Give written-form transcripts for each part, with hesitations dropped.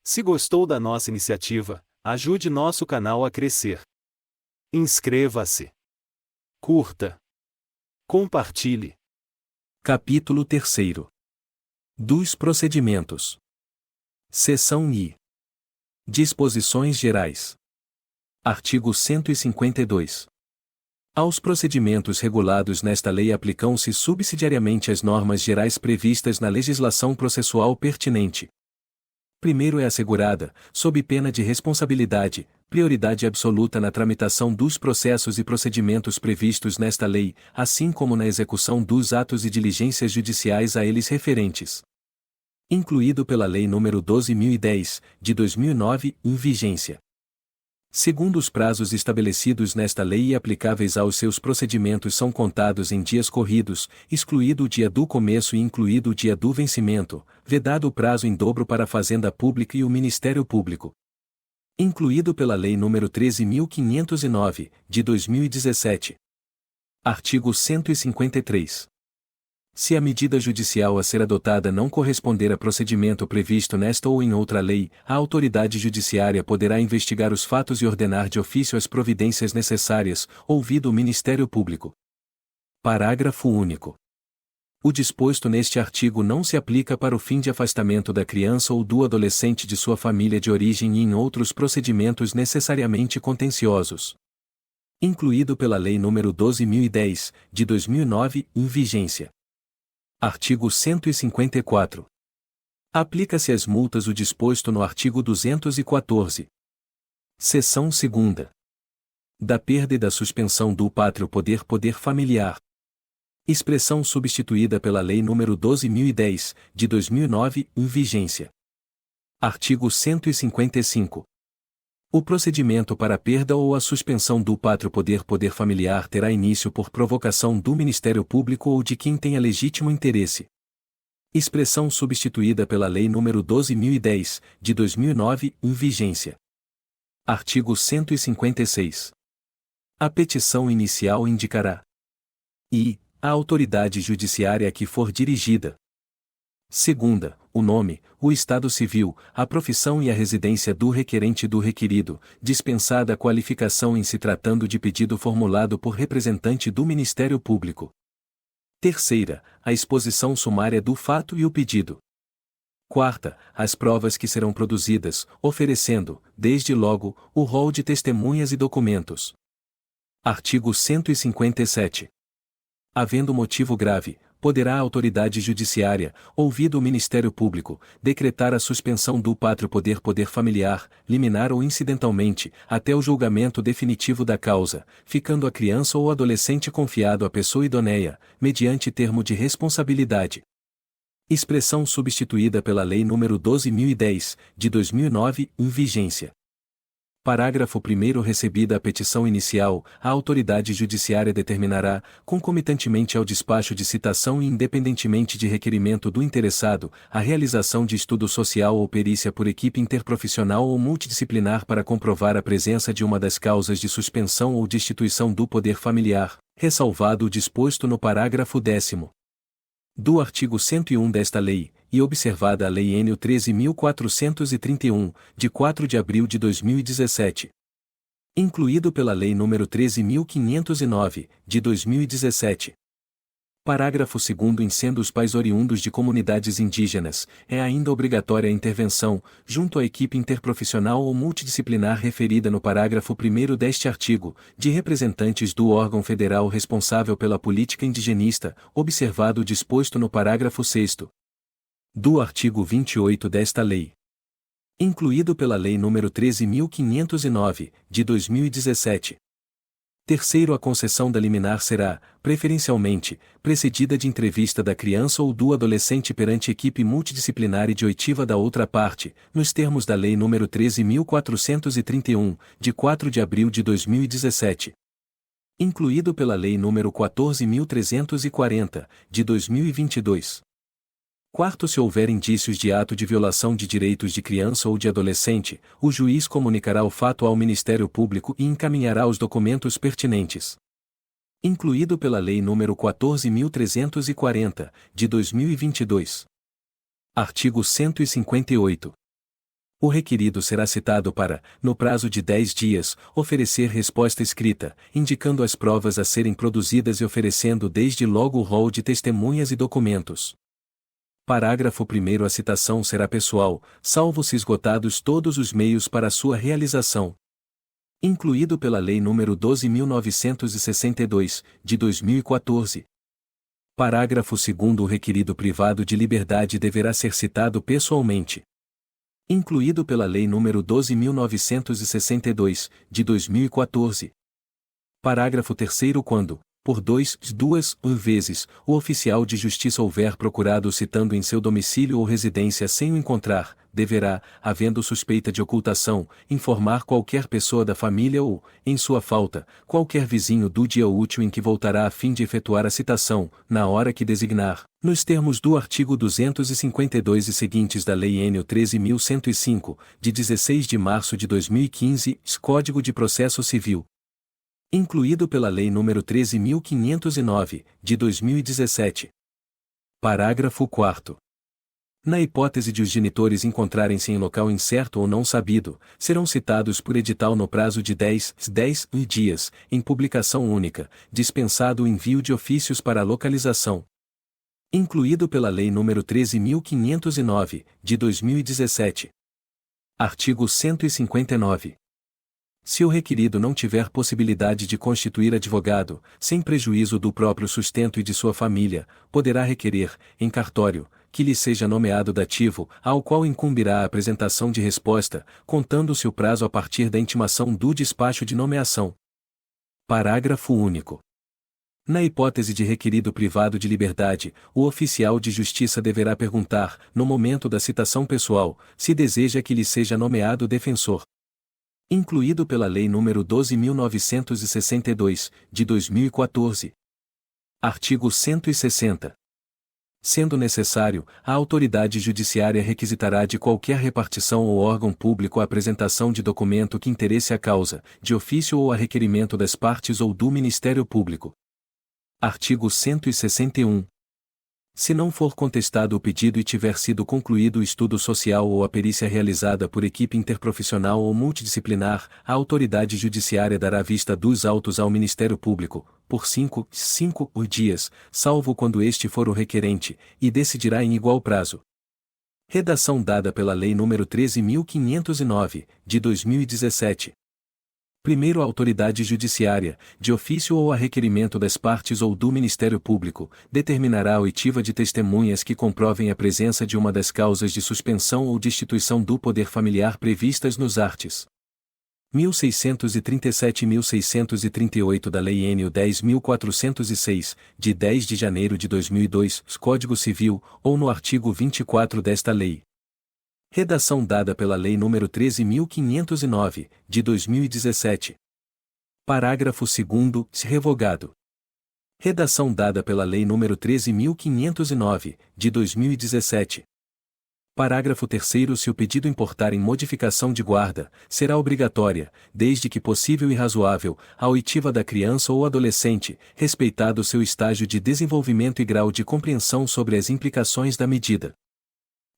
Se gostou da nossa iniciativa, ajude nosso canal a crescer. Inscreva-se. Curta. Compartilhe. Capítulo 3. Dos procedimentos. Seção I. Disposições gerais. Artigo 152. Aos procedimentos regulados nesta lei aplicam-se subsidiariamente as normas gerais previstas na legislação processual pertinente. Primeiro é assegurada, sob pena de responsabilidade, prioridade absoluta na tramitação dos processos e procedimentos previstos nesta lei, assim como na execução dos atos e diligências judiciais a eles referentes. Incluído pela Lei nº 12.010, de 2009, em vigência. Segundo os prazos estabelecidos nesta lei e aplicáveis aos seus procedimentos são contados em dias corridos, excluído o dia do começo e incluído o dia do vencimento, vedado o prazo em dobro para a Fazenda Pública e o Ministério Público. Incluído pela Lei nº 13.509, de 2017. Artigo 153. Se a medida judicial a ser adotada não corresponder a procedimento previsto nesta ou em outra lei, a autoridade judiciária poderá investigar os fatos e ordenar de ofício as providências necessárias, ouvido o Ministério Público. Parágrafo único. O disposto neste artigo não se aplica para o fim de afastamento da criança ou do adolescente de sua família de origem e em outros procedimentos necessariamente contenciosos. Incluído pela Lei nº 12.010, de 2009, em vigência. Artigo 154. Aplica-se às multas o disposto no artigo 214. Seção 2ª. Da perda e da suspensão do pátrio poder familiar. Expressão substituída pela Lei nº 12.010, de 2009, em vigência. Artigo 155. O procedimento para a perda ou a suspensão do pátrio poder familiar terá início por provocação do Ministério Público ou de quem tenha legítimo interesse. Expressão substituída pela Lei nº 12.010, de 2009, em vigência. Artigo 156. A petição inicial indicará i. A autoridade judiciária a que for dirigida. Segunda, o nome, o estado civil, a profissão e a residência do requerente e do requerido, dispensada a qualificação em se tratando de pedido formulado por representante do Ministério Público. Terceira, a exposição sumária do fato e o pedido. Quarta, as provas que serão produzidas, oferecendo, desde logo, o rol de testemunhas e documentos. Artigo 157. Havendo motivo grave, poderá a autoridade judiciária, ouvido o Ministério Público, decretar a suspensão do pátrio poder familiar, liminar ou incidentalmente, até o julgamento definitivo da causa, ficando a criança ou adolescente confiado à pessoa idônea, mediante termo de responsabilidade. Expressão substituída pela Lei nº 12.010, de 2009, em vigência. Parágrafo 1º. Recebida a petição inicial, a autoridade judiciária determinará, concomitantemente ao despacho de citação e independentemente de requerimento do interessado, a realização de estudo social ou perícia por equipe interprofissional ou multidisciplinar para comprovar a presença de uma das causas de suspensão ou destituição do poder familiar, ressalvado o disposto no parágrafo 10º do artigo 101 desta lei, e observada a Lei nº 13.431, de 4 de abril de 2017. Incluído pela Lei nº 13.509, de 2017. Parágrafo 2º. Em sendo os pais oriundos de comunidades indígenas, é ainda obrigatória a intervenção, junto à equipe interprofissional ou multidisciplinar referida no parágrafo 1º deste artigo, de representantes do órgão federal responsável pela política indigenista, observado o disposto no parágrafo 6º do artigo 28 desta lei. Incluído pela Lei nº 13.509, de 2017. Terceiro, a concessão da liminar será, preferencialmente, precedida de entrevista da criança ou do adolescente perante equipe multidisciplinar e de oitiva da outra parte, nos termos da Lei nº 13.431, de 4 de abril de 2017. Incluído pela Lei nº 14.340, de 2022. Quarto, se houver indícios de ato de violação de direitos de criança ou de adolescente, o juiz comunicará o fato ao Ministério Público e encaminhará os documentos pertinentes. Incluído pela Lei nº 14.340, de 2022. Artigo 158. O requerido será citado para, no prazo de 10 dias, oferecer resposta escrita, indicando as provas a serem produzidas e oferecendo desde logo o rol de testemunhas e documentos. Parágrafo 1º. A citação será pessoal, salvo se esgotados todos os meios para sua realização. Incluído pela Lei nº 12.962, de 2014. Parágrafo 2º. O requerido privado de liberdade deverá ser citado pessoalmente. Incluído pela Lei nº 12.962, de 2014. Parágrafo 3º. Quando, por duas vezes, o oficial de justiça houver procurado citando em seu domicílio ou residência sem o encontrar, deverá, havendo suspeita de ocultação, informar qualquer pessoa da família ou, em sua falta, qualquer vizinho do dia útil em que voltará a fim de efetuar a citação, na hora que designar, nos termos do artigo 252 e seguintes da Lei Nº 13.105, de 16 de março de 2015, Código de Processo Civil. Incluído pela Lei nº 13.509, de 2017. Parágrafo 4º. Na hipótese de os genitores encontrarem-se em local incerto ou não sabido, serão citados por edital no prazo de 10 dias, em publicação única, dispensado o envio de ofícios para a localização. Incluído pela Lei nº 13.509, de 2017. Artigo 159. Se o requerido não tiver possibilidade de constituir advogado, sem prejuízo do próprio sustento e de sua família, poderá requerer, em cartório, que lhe seja nomeado dativo, ao qual incumbirá a apresentação de resposta, contando-se o prazo a partir da intimação do despacho de nomeação. Parágrafo único. Na hipótese de requerido privado de liberdade, o oficial de justiça deverá perguntar, no momento da citação pessoal, se deseja que lhe seja nomeado defensor. Incluído pela Lei nº 12.962, de 2014. Artigo 160. Sendo necessário, a autoridade judiciária requisitará de qualquer repartição ou órgão público a apresentação de documento que interesse a causa, de ofício ou a requerimento das partes ou do Ministério Público. Artigo 161. Se não for contestado o pedido e tiver sido concluído o estudo social ou a perícia realizada por equipe interprofissional ou multidisciplinar, a autoridade judiciária dará vista dos autos ao Ministério Público, por 5 dias, salvo quando este for o requerente, e decidirá em igual prazo. Redação dada pela Lei nº 13.509, de 2017. Primeiro, a autoridade judiciária, de ofício ou a requerimento das partes ou do Ministério Público, determinará a oitiva de testemunhas que comprovem a presença de uma das causas de suspensão ou destituição do poder familiar previstas nos arts. 1637 e 1638 da Lei Nº 10.406, de 10 de janeiro de 2002, Código Civil, ou no artigo 24 desta lei. Redação dada pela Lei nº 13.509, de 2017. Parágrafo 2º, revogado. Redação dada pela Lei nº 13.509, de 2017. Parágrafo 3º. Se o pedido importar em modificação de guarda, será obrigatória, desde que possível e razoável, a oitiva da criança ou adolescente, respeitado seu estágio de desenvolvimento e grau de compreensão sobre as implicações da medida.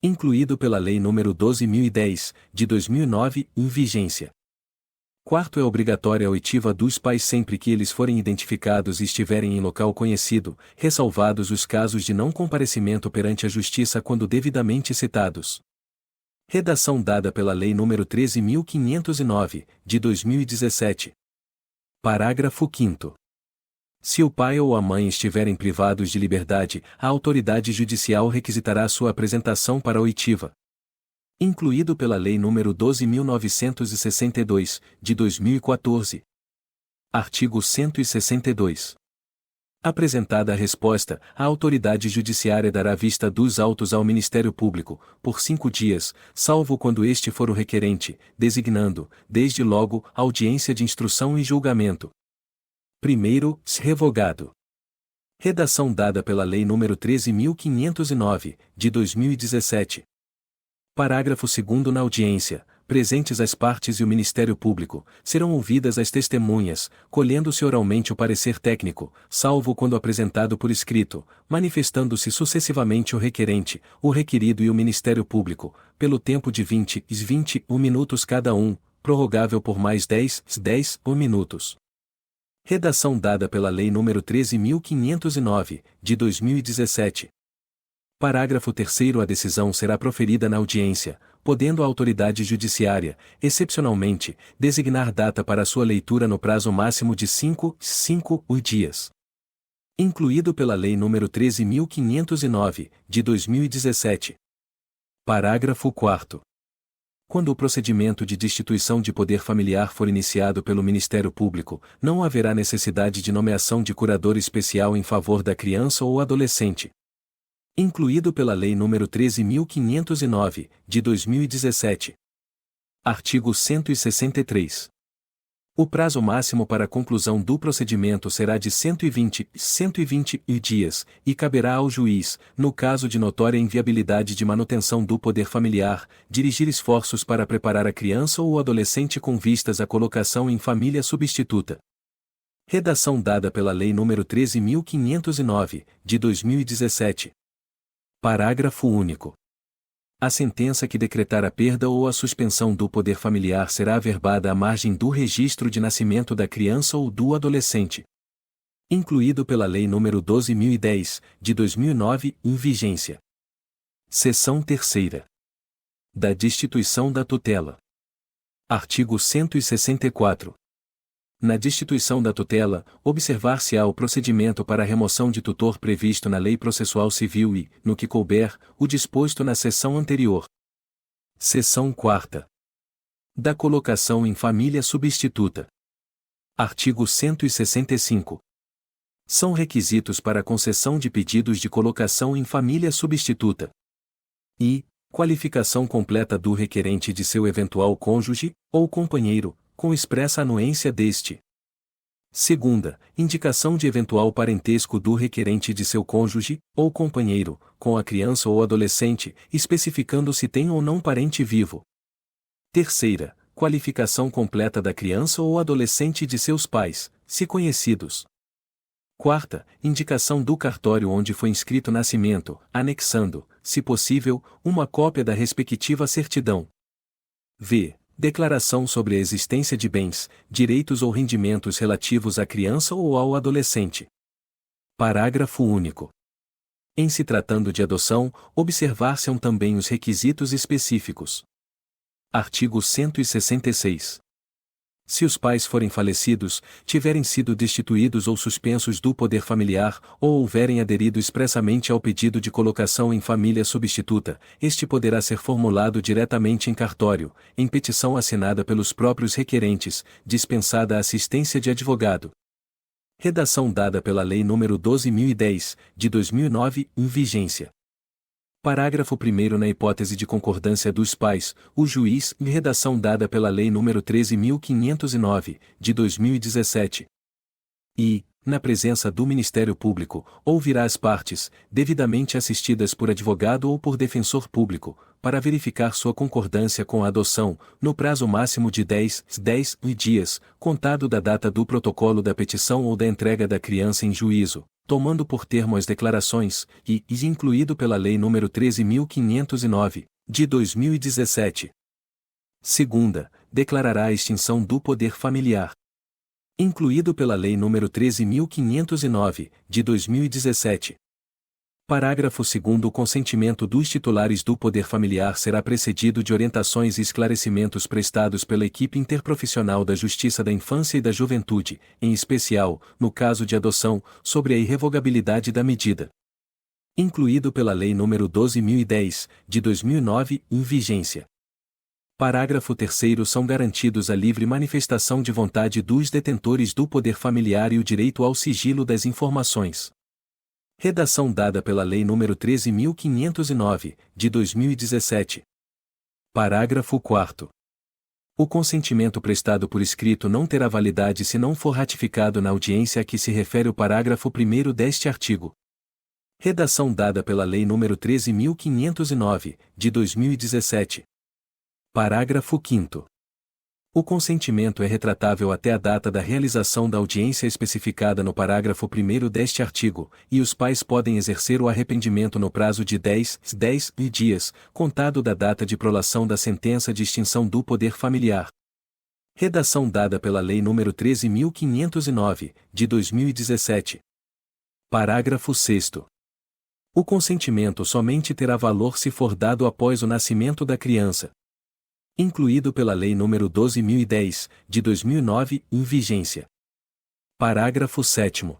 Incluído pela Lei nº 12.010, de 2009, em vigência. Quarto, é obrigatória a oitiva dos pais sempre que eles forem identificados e estiverem em local conhecido, ressalvados os casos de não comparecimento perante a Justiça quando devidamente citados. Redação dada pela Lei nº 13.509, de 2017. Parágrafo 5º. Se o pai ou a mãe estiverem privados de liberdade, a autoridade judicial requisitará sua apresentação para a oitiva. Incluído pela Lei nº 12.962, de 2014. Artigo 162. Apresentada a resposta, a autoridade judiciária dará vista dos autos ao Ministério Público, por 5 dias, salvo quando este for o requerente, designando, desde logo, audiência de instrução e julgamento. Primeiro, revogado. Redação dada pela Lei nº 13.509, de 2017. Parágrafo 2º. Na audiência, presentes as partes e o Ministério Público, serão ouvidas as testemunhas, colhendo-se oralmente o parecer técnico, salvo quando apresentado por escrito, manifestando-se sucessivamente o requerente, o requerido e o Ministério Público, pelo tempo de 21 minutos cada um, prorrogável por mais 10 minutos. Redação dada pela Lei nº 13.509, de 2017. Parágrafo 3º. A decisão será proferida na audiência, podendo a autoridade judiciária, excepcionalmente, designar data para sua leitura no prazo máximo de 5 dias. Incluído pela Lei nº 13.509, de 2017. Parágrafo 4º. Quando o procedimento de destituição de poder familiar for iniciado pelo Ministério Público, não haverá necessidade de nomeação de curador especial em favor da criança ou adolescente. Incluído pela Lei nº 13.509, de 2017. Artigo 163. O prazo máximo para a conclusão do procedimento será de 120 dias, e caberá ao juiz, no caso de notória inviabilidade de manutenção do poder familiar, dirigir esforços para preparar a criança ou o adolescente com vistas à colocação em família substituta. Redação dada pela Lei nº 13.509, de 2017. Parágrafo único. A sentença que decretar a perda ou a suspensão do poder familiar será averbada à margem do registro de nascimento da criança ou do adolescente. Incluído pela Lei nº 12.010, de 2009, em vigência. Seção 3ª. Da destituição da tutela. Artigo 164. Na destituição da tutela, observar-se-á o procedimento para a remoção de tutor previsto na Lei Processual Civil e, no que couber, o disposto na seção anterior. Seção 4ª. Da colocação em família substituta. Artigo 165. São requisitos para a concessão de pedidos de colocação em família substituta. I. Qualificação completa do requerente de seu eventual cônjuge, ou companheiro, com expressa anuência deste. Segunda, indicação de eventual parentesco do requerente de seu cônjuge, ou companheiro, com a criança ou adolescente, especificando se tem ou não parente vivo. Terceira, qualificação completa da criança ou adolescente de seus pais, se conhecidos. Quarta, indicação do cartório onde foi inscrito o nascimento, anexando, se possível, uma cópia da respectiva certidão. V. Declaração sobre a existência de bens, direitos ou rendimentos relativos à criança ou ao adolescente. Parágrafo único. Em se tratando de adoção, observar-se-ão também os requisitos específicos. Artigo 166. Se os pais forem falecidos, tiverem sido destituídos ou suspensos do poder familiar, ou houverem aderido expressamente ao pedido de colocação em família substituta, este poderá ser formulado diretamente em cartório, em petição assinada pelos próprios requerentes, dispensada a assistência de advogado. Redação dada pela Lei nº 12.010, de 2009, em vigência. Parágrafo 1º. Na hipótese de concordância dos pais, o juiz, em redação dada pela Lei nº 13.509, de 2017. E, na presença do Ministério Público, ouvirá as partes, devidamente assistidas por advogado ou por defensor público, para verificar sua concordância com a adoção, no prazo máximo de 10 dias, contado da data do protocolo da petição ou da entrega da criança em juízo, tomando por termo as declarações, e incluído pela Lei nº 13.509, de 2017. Segunda, declarará a extinção do poder familiar. Incluído pela Lei nº 13.509, de 2017. Parágrafo 2º. O consentimento dos titulares do poder familiar será precedido de orientações e esclarecimentos prestados pela equipe interprofissional da Justiça da Infância e da Juventude, em especial, no caso de adoção, sobre a irrevogabilidade da medida. Incluído pela Lei nº 12.010, de 2009, em vigência. Parágrafo 3º. São garantidos a livre manifestação de vontade dos detentores do poder familiar e o direito ao sigilo das informações. Redação dada pela Lei nº 13.509, de 2017. Parágrafo 4º. O consentimento prestado por escrito não terá validade se não for ratificado na audiência a que se refere o parágrafo 1º deste artigo. Redação dada pela Lei nº 13.509, de 2017. Parágrafo 5º. O consentimento é retratável até a data da realização da audiência especificada no parágrafo 1º deste artigo, e os pais podem exercer o arrependimento no prazo de 10 dias, contado da data de prolação da sentença de extinção do poder familiar. Redação dada pela Lei nº 13.509, de 2017. Parágrafo 6º. O consentimento somente terá valor se for dado após o nascimento da criança. Incluído pela Lei nº 12.010, de 2009, em vigência. Parágrafo 7º.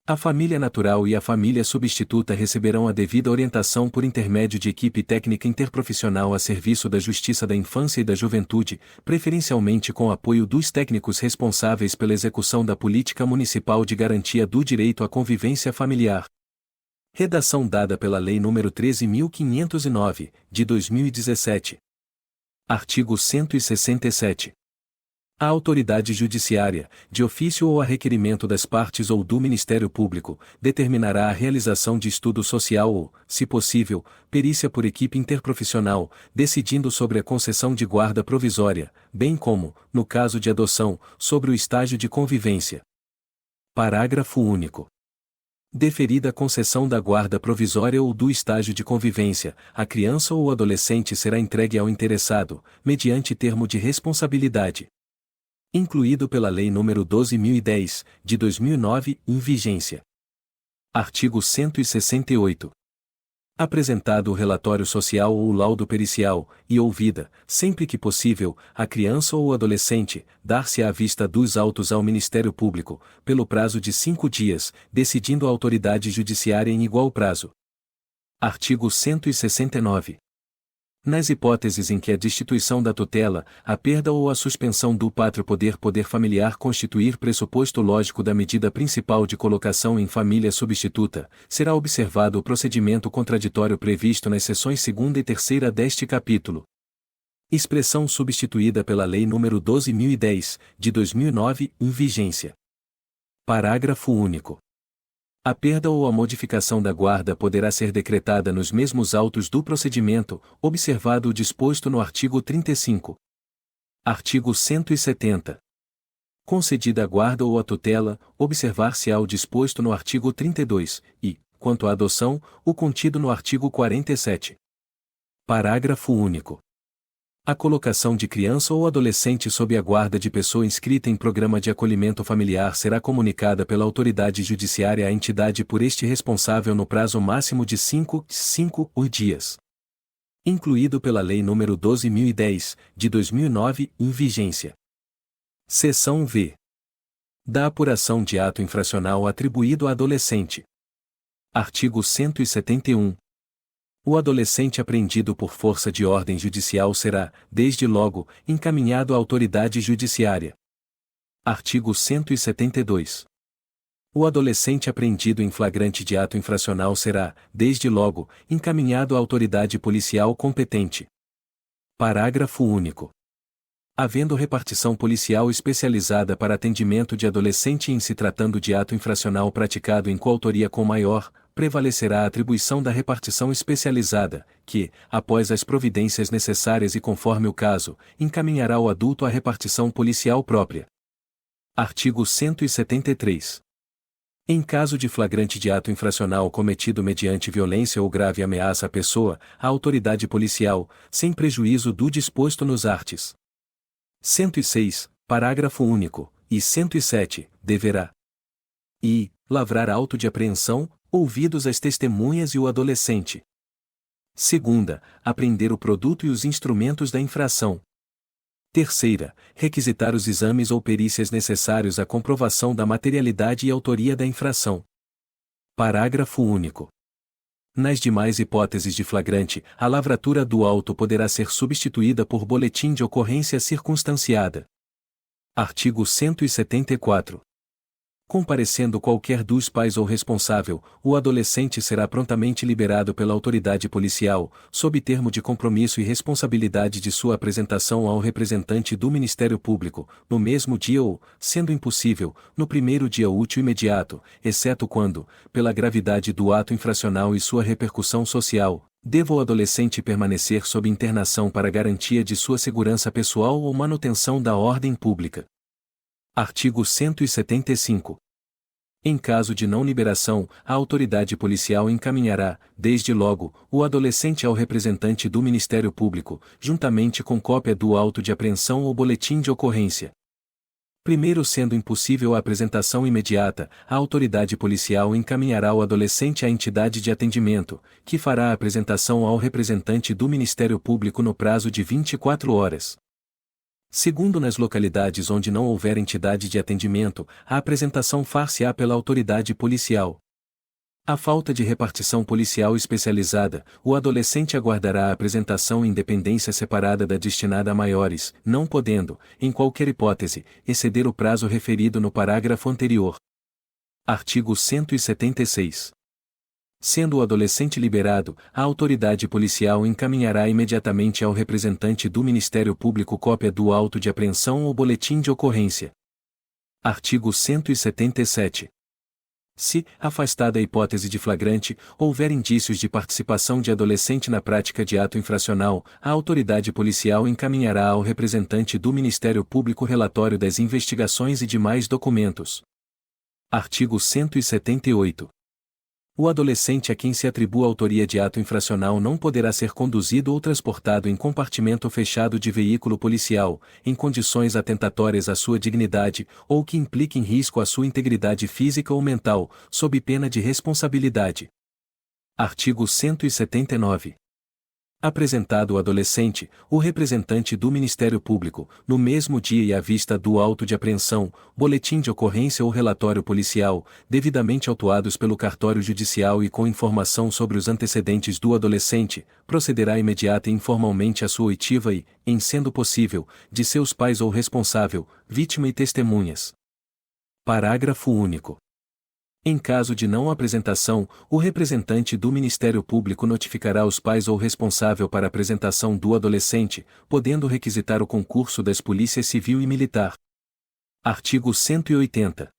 A família natural e a família substituta receberão a devida orientação por intermédio de equipe técnica interprofissional a serviço da Justiça da Infância e da Juventude, preferencialmente com apoio dos técnicos responsáveis pela execução da Política Municipal de Garantia do Direito à Convivência Familiar. Redação dada pela Lei nº 13.509, de 2017. Artigo 167. A autoridade judiciária, de ofício ou a requerimento das partes ou do Ministério Público, determinará a realização de estudo social ou, se possível, perícia por equipe interprofissional, decidindo sobre a concessão de guarda provisória, bem como, no caso de adoção, sobre o estágio de convivência. Parágrafo único. Deferida a concessão da guarda provisória ou do estágio de convivência, a criança ou adolescente será entregue ao interessado, mediante termo de responsabilidade. Incluído pela Lei nº 12.010, de 2009, em vigência. Artigo 168. Apresentado o relatório social ou o laudo pericial, e ouvida, sempre que possível, a criança ou adolescente, dar-se-á a vista dos autos ao Ministério Público, pelo prazo de 5 dias, decidindo a autoridade judiciária em igual prazo. Artigo 169. Nas hipóteses em que a destituição da tutela, a perda ou a suspensão do pátrio poder familiar constituir pressuposto lógico da medida principal de colocação em família substituta, será observado o procedimento contraditório previsto nas seções 2ª e 3ª deste capítulo. Expressão substituída pela Lei nº 12.010, de 2009, em vigência. Parágrafo único. A perda ou a modificação da guarda poderá ser decretada nos mesmos autos do procedimento, observado o disposto no artigo 35. Artigo 170. Concedida a guarda ou a tutela, observar-se-á o disposto no artigo 32, e, quanto à adoção, o contido no artigo 47. Parágrafo único. A colocação de criança ou adolescente sob a guarda de pessoa inscrita em programa de acolhimento familiar será comunicada pela autoridade judiciária à entidade por este responsável no prazo máximo de 5 dias. Incluído pela Lei nº 12.010, de 2009, em vigência. Seção V. Da apuração de ato infracional atribuído a adolescente. Artigo 171. O adolescente apreendido por força de ordem judicial será, desde logo, encaminhado à autoridade judiciária. Artigo 172. O adolescente apreendido em flagrante de ato infracional será, desde logo, encaminhado à autoridade policial competente. Parágrafo único. Havendo repartição policial especializada para atendimento de adolescente em se tratando de ato infracional praticado em coautoria com maior, prevalecerá a atribuição da repartição especializada, que, após as providências necessárias e conforme o caso, encaminhará o adulto à repartição policial própria. Artigo 173. Em caso de flagrante de ato infracional cometido mediante violência ou grave ameaça à pessoa, a autoridade policial, sem prejuízo do disposto nos arts. 106, parágrafo único, e 107, deverá e lavrar auto de apreensão, ouvidos as testemunhas e o adolescente. Segunda, apreender o produto e os instrumentos da infração. Terceira, requisitar os exames ou perícias necessários à comprovação da materialidade e autoria da infração. Parágrafo único. Nas demais hipóteses de flagrante, a lavratura do auto poderá ser substituída por boletim de ocorrência circunstanciada. Artigo 174. Comparecendo qualquer dos pais ou responsável, o adolescente será prontamente liberado pela autoridade policial, sob termo de compromisso e responsabilidade de sua apresentação ao representante do Ministério Público, no mesmo dia ou, sendo impossível, no primeiro dia útil imediato, exceto quando, pela gravidade do ato infracional e sua repercussão social, Deva o adolescente permanecer sob internação para garantia de sua segurança pessoal ou manutenção da ordem pública. Artigo 175. Em caso de não liberação, a autoridade policial encaminhará, desde logo, o adolescente ao representante do Ministério Público, juntamente com cópia do auto de apreensão ou boletim de ocorrência. Primeiro, sendo impossível a apresentação imediata, a autoridade policial encaminhará o adolescente à entidade de atendimento, que fará a apresentação ao representante do Ministério Público no prazo de 24 horas. Segundo, nas localidades onde não houver entidade de atendimento, a apresentação far-se-á pela autoridade policial. À falta de repartição policial especializada, o adolescente aguardará a apresentação em dependência separada da destinada a maiores, não podendo, em qualquer hipótese, exceder o prazo referido no parágrafo anterior. Artigo 176. Sendo o adolescente liberado, a autoridade policial encaminhará imediatamente ao representante do Ministério Público cópia do auto de apreensão ou boletim de ocorrência. Artigo 177. Se, afastada a hipótese de flagrante, houver indícios de participação de adolescente na prática de ato infracional, a autoridade policial encaminhará ao representante do Ministério Público relatório das investigações e demais documentos. Artigo 178. O adolescente a quem se atribua a autoria de ato infracional não poderá ser conduzido ou transportado em compartimento fechado de veículo policial, em condições atentatórias à sua dignidade, ou que impliquem risco à sua integridade física ou mental, sob pena de responsabilidade. Artigo 179. Apresentado o adolescente, o representante do Ministério Público, no mesmo dia e à vista do auto de apreensão, boletim de ocorrência ou relatório policial, devidamente autuados pelo cartório judicial e com informação sobre os antecedentes do adolescente, procederá imediata e informalmente à sua oitiva e, em sendo possível, de seus pais ou responsável, vítima e testemunhas. Parágrafo único. Em caso de não apresentação, o representante do Ministério Público notificará os pais ou responsável para a apresentação do adolescente, podendo requisitar o concurso das polícias civil e militar. Artigo 180.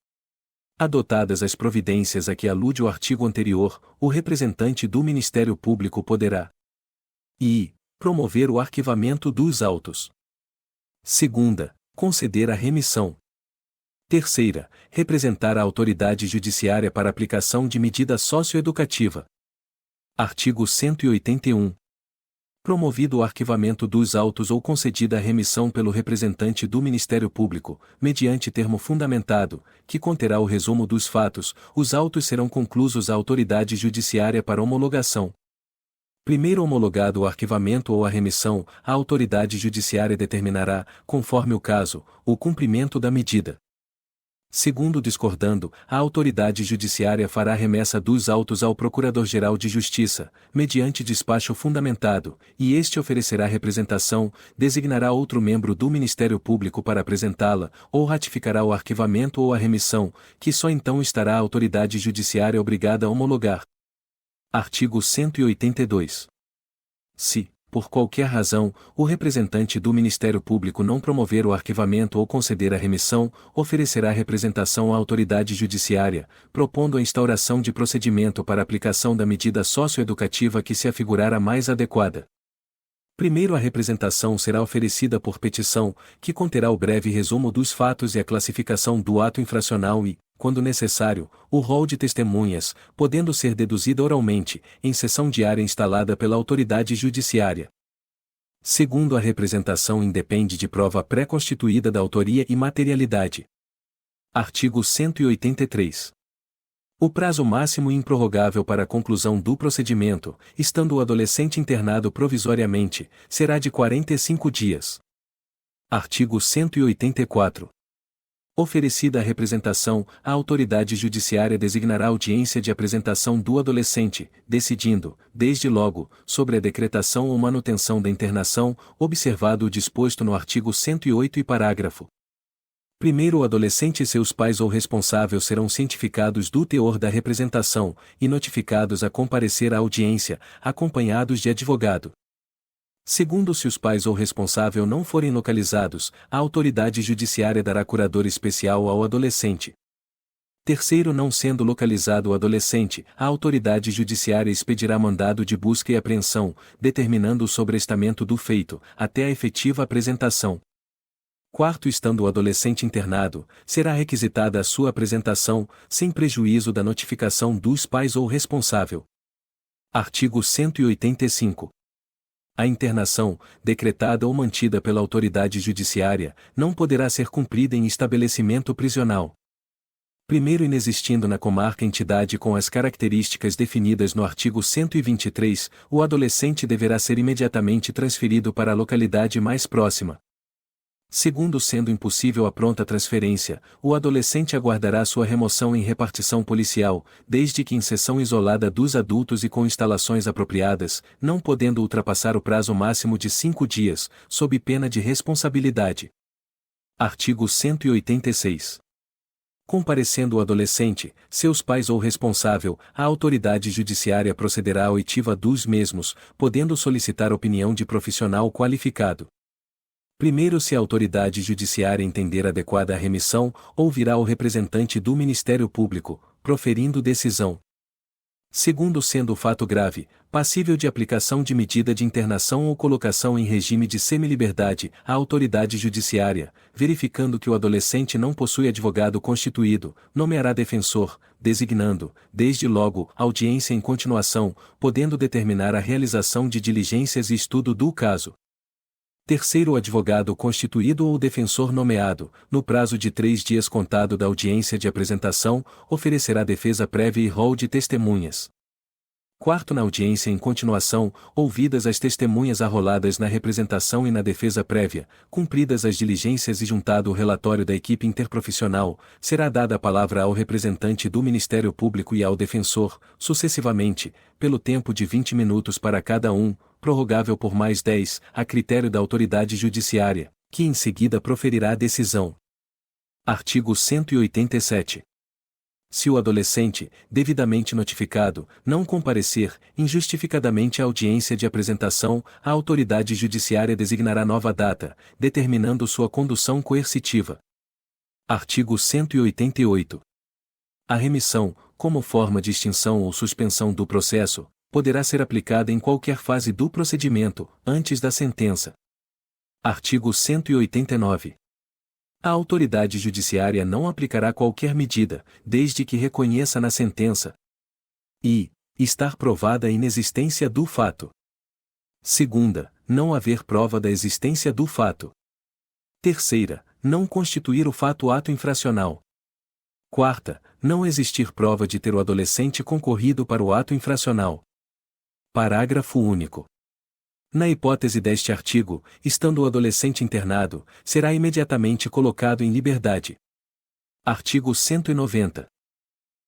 Adotadas as providências a que alude o artigo anterior, o representante do Ministério Público poderá e promover o arquivamento dos autos. Segunda, conceder a remissão. Terceira, representar a autoridade judiciária para aplicação de medida socioeducativa. Artigo 181. Promovido o arquivamento dos autos ou concedida a remissão pelo representante do Ministério Público, mediante termo fundamentado, que conterá o resumo dos fatos, os autos serão conclusos à autoridade judiciária para homologação. Primeiro homologado o arquivamento ou a remissão, a autoridade judiciária determinará, conforme o caso, o cumprimento da medida. Segundo, discordando, a autoridade judiciária fará remessa dos autos ao Procurador-Geral de Justiça, mediante despacho fundamentado, e este oferecerá representação, designará outro membro do Ministério Público para apresentá-la, ou ratificará o arquivamento ou a remissão, que só então estará a autoridade judiciária obrigada a homologar. Artigo 182. Se, por qualquer razão, o representante do Ministério Público não promover o arquivamento ou conceder a remissão, oferecerá representação à autoridade judiciária, propondo a instauração de procedimento para aplicação da medida socioeducativa que se afigurar a mais adequada. Primeiro, a representação será oferecida por petição, que conterá o breve resumo dos fatos e a classificação do ato infracional e, quando necessário, o rol de testemunhas, podendo ser deduzida oralmente, em sessão diária instalada pela autoridade judiciária. Segundo, a representação independe de prova pré-constituída da autoria e materialidade. Artigo 183. O prazo máximo e improrrogável para a conclusão do procedimento, estando o adolescente internado provisoriamente, será de 45 dias. Artigo 184. Oferecida a representação, a autoridade judiciária designará audiência de apresentação do adolescente, decidindo, desde logo, sobre a decretação ou manutenção da internação, observado o disposto no artigo 108 e parágrafo. Primeiro, o adolescente e seus pais ou responsável serão cientificados do teor da representação, e notificados a comparecer à audiência, acompanhados de advogado. Segundo, se os pais ou responsável não forem localizados, a autoridade judiciária dará curador especial ao adolescente. Terceiro, não sendo localizado o adolescente, a autoridade judiciária expedirá mandado de busca e apreensão, determinando o sobrestamento do feito, até a efetiva apresentação. Quarto, estando o adolescente internado, será requisitada a sua apresentação, sem prejuízo da notificação dos pais ou responsável. Artigo 185. A internação, decretada ou mantida pela autoridade judiciária, não poderá ser cumprida em estabelecimento prisional. Primeiro, inexistindo na comarca entidade com as características definidas no artigo 123, o adolescente deverá ser imediatamente transferido para a localidade mais próxima. Segundo, sendo impossível a pronta transferência, o adolescente aguardará sua remoção em repartição policial, desde que em seção isolada dos adultos e com instalações apropriadas, não podendo ultrapassar o prazo máximo de 5 dias, sob pena de responsabilidade. Artigo 186. Comparecendo o adolescente, seus pais ou responsável, a autoridade judiciária procederá à oitiva dos mesmos, podendo solicitar opinião de profissional qualificado. Primeiro, se a autoridade judiciária entender adequada a remissão, ouvirá o representante do Ministério Público, proferindo decisão. Segundo, sendo o fato grave, passível de aplicação de medida de internação ou colocação em regime de semiliberdade, a autoridade judiciária, verificando que o adolescente não possui advogado constituído, nomeará defensor, designando, desde logo, audiência em continuação, podendo determinar a realização de diligências e estudo do caso. Terceiro, o advogado constituído ou defensor nomeado, no prazo de 3 dias contado da audiência de apresentação, oferecerá defesa prévia e rol de testemunhas. Quarto, na audiência em continuação, ouvidas as testemunhas arroladas na representação e na defesa prévia, cumpridas as diligências e juntado o relatório da equipe interprofissional, será dada a palavra ao representante do Ministério Público e ao defensor, sucessivamente, pelo tempo de 20 minutos para cada um, prorrogável por mais 10, a critério da autoridade judiciária, que em seguida proferirá a decisão. Artigo 187. Se o adolescente, devidamente notificado, não comparecer, injustificadamente à audiência de apresentação, a autoridade judiciária designará nova data, determinando sua condução coercitiva. Artigo 188. A remissão, como forma de extinção ou suspensão do processo, poderá ser aplicada em qualquer fase do procedimento, antes da sentença. Artigo 189. A autoridade judiciária não aplicará qualquer medida, desde que reconheça na sentença e estar provada a inexistência do fato. Segunda, não haver prova da existência do fato. Terceira, não constituir o fato ato infracional. Quarta, não existir prova de ter o adolescente concorrido para o ato infracional. Parágrafo único. Na hipótese deste artigo, estando o adolescente internado, será imediatamente colocado em liberdade. Artigo 190.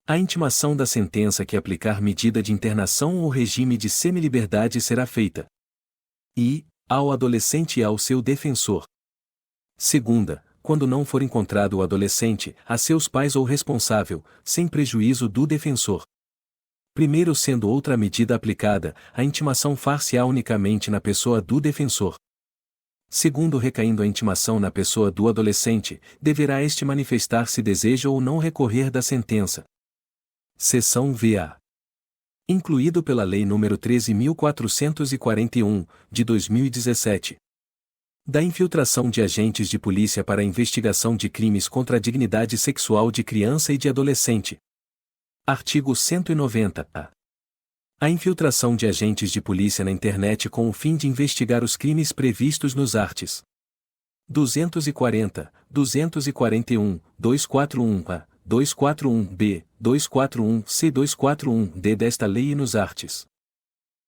A intimação da sentença que aplicar medida de internação ou regime de semiliberdade será feita e ao adolescente e ao seu defensor. Segunda, quando não for encontrado o adolescente, a seus pais ou responsável, sem prejuízo do defensor. Primeiro, sendo outra medida aplicada, a intimação far-se-á unicamente na pessoa do defensor. Segundo, recaindo a intimação na pessoa do adolescente, deverá este manifestar se deseja ou não recorrer da sentença. Seção VA. Incluído pela Lei nº 13.441, de 2017. Da infiltração de agentes de polícia para a investigação de crimes contra a dignidade sexual de criança e de adolescente. Artigo 190-A. A infiltração de agentes de polícia na internet com o fim de investigar os crimes previstos nos arts. 240, 241, 241-A, 241-B, 241-C, 241-D desta lei e nos arts.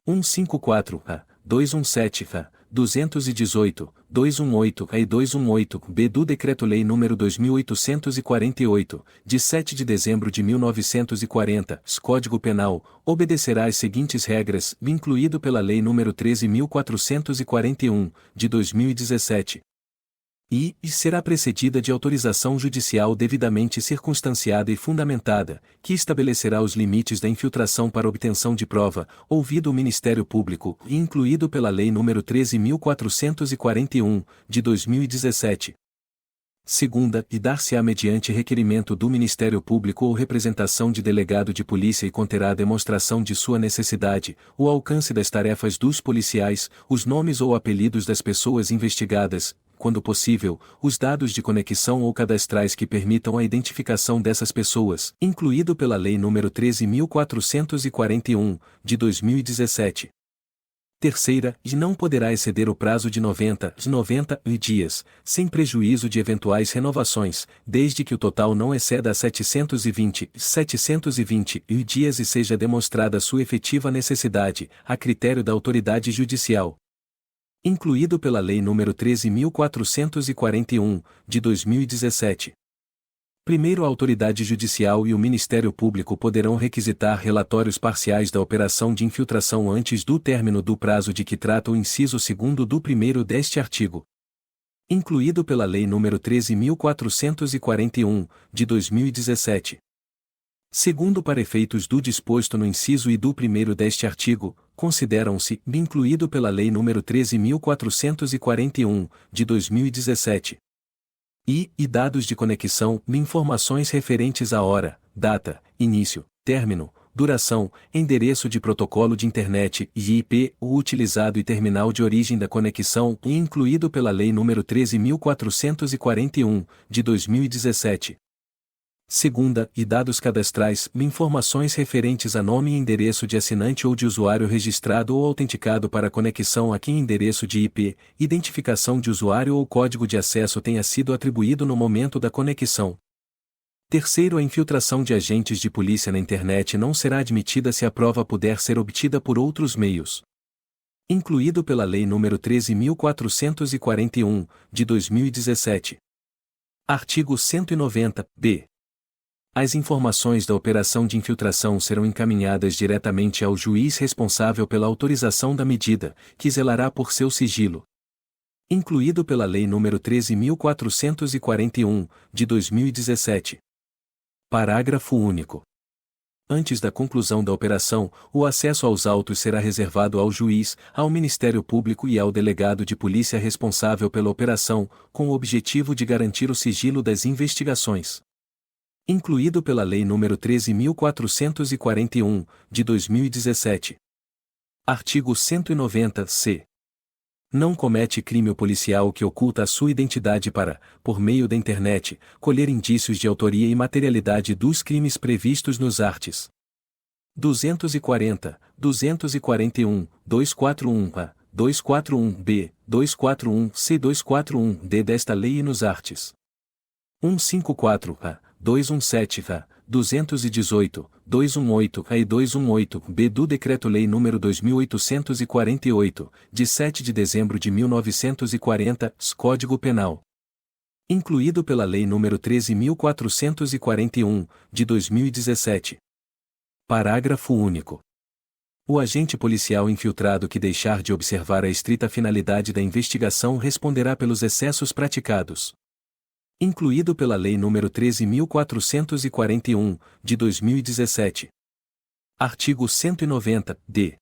154-A, 217-A, 218, 218-A e 218-B do Decreto-Lei nº 2848, de 7 de dezembro de 1940, Código Penal, obedecerá às seguintes regras, incluído pela Lei nº 13.441, de 2017. E será precedida de autorização judicial devidamente circunstanciada e fundamentada, que estabelecerá os limites da infiltração para obtenção de prova, ouvido o Ministério Público, e incluído pela Lei nº 13.441, de 2017. Segunda, e dar-se-á mediante requerimento do Ministério Público ou representação de delegado de polícia e conterá demonstração de sua necessidade, o alcance das tarefas dos policiais, os nomes ou apelidos das pessoas investigadas, quando possível, os dados de conexão ou cadastrais que permitam a identificação dessas pessoas, incluído pela Lei nº 13.441, de 2017. Terceira, e não poderá exceder o prazo de 90 dias, sem prejuízo de eventuais renovações, desde que o total não exceda 720 dias e seja demonstrada sua efetiva necessidade, a critério da autoridade judicial. Incluído pela Lei nº 13.441, de 2017. Primeiro, a autoridade judicial e o Ministério Público poderão requisitar relatórios parciais da operação de infiltração antes do término do prazo de que trata o inciso 2º do 1º deste artigo. Incluído pela Lei nº 13.441, de 2017. Segundo, para efeitos do disposto no inciso I do 1º deste artigo, consideram-se, incluído pela Lei nº 13.441, de 2017. E dados de conexão, informações referentes à hora, data, início, término, duração, endereço de protocolo de internet e IP, o utilizado e terminal de origem da conexão, e incluído pela Lei nº 13.441, de 2017. Segunda, e dados cadastrais, informações referentes a nome e endereço de assinante ou de usuário registrado ou autenticado para conexão a quem endereço de IP, identificação de usuário ou código de acesso tenha sido atribuído no momento da conexão. Terceiro, a infiltração de agentes de polícia na internet não será admitida se a prova puder ser obtida por outros meios. Incluído pela Lei nº 13.441, de 2017. Artigo 190-B. As informações da operação de infiltração serão encaminhadas diretamente ao juiz responsável pela autorização da medida, que zelará por seu sigilo. Incluído pela Lei nº 13.441, de 2017. Parágrafo único. Antes da conclusão da operação, o acesso aos autos será reservado ao juiz, ao Ministério Público e ao delegado de polícia responsável pela operação, com o objetivo de garantir o sigilo das investigações. Incluído pela Lei nº 13.441, de 2017. Artigo 190-C. Não comete crime o policial que oculta a sua identidade para, por meio da internet, colher indícios de autoria e materialidade dos crimes previstos nos arts. 240, 241, 241-A, 241-B, 241-C, 241-D desta lei e nos arts. 154-A, 217-A, 218, 218-A e 218-B do Decreto-Lei nº 2848, de 7 de dezembro de 1940, Código Penal. Incluído pela Lei nº 13.441, de 2017. Parágrafo único. O agente policial infiltrado que deixar de observar a estrita finalidade da investigação responderá pelos excessos praticados. Incluído pela Lei nº 13.441, de 2017. Artigo 190-D.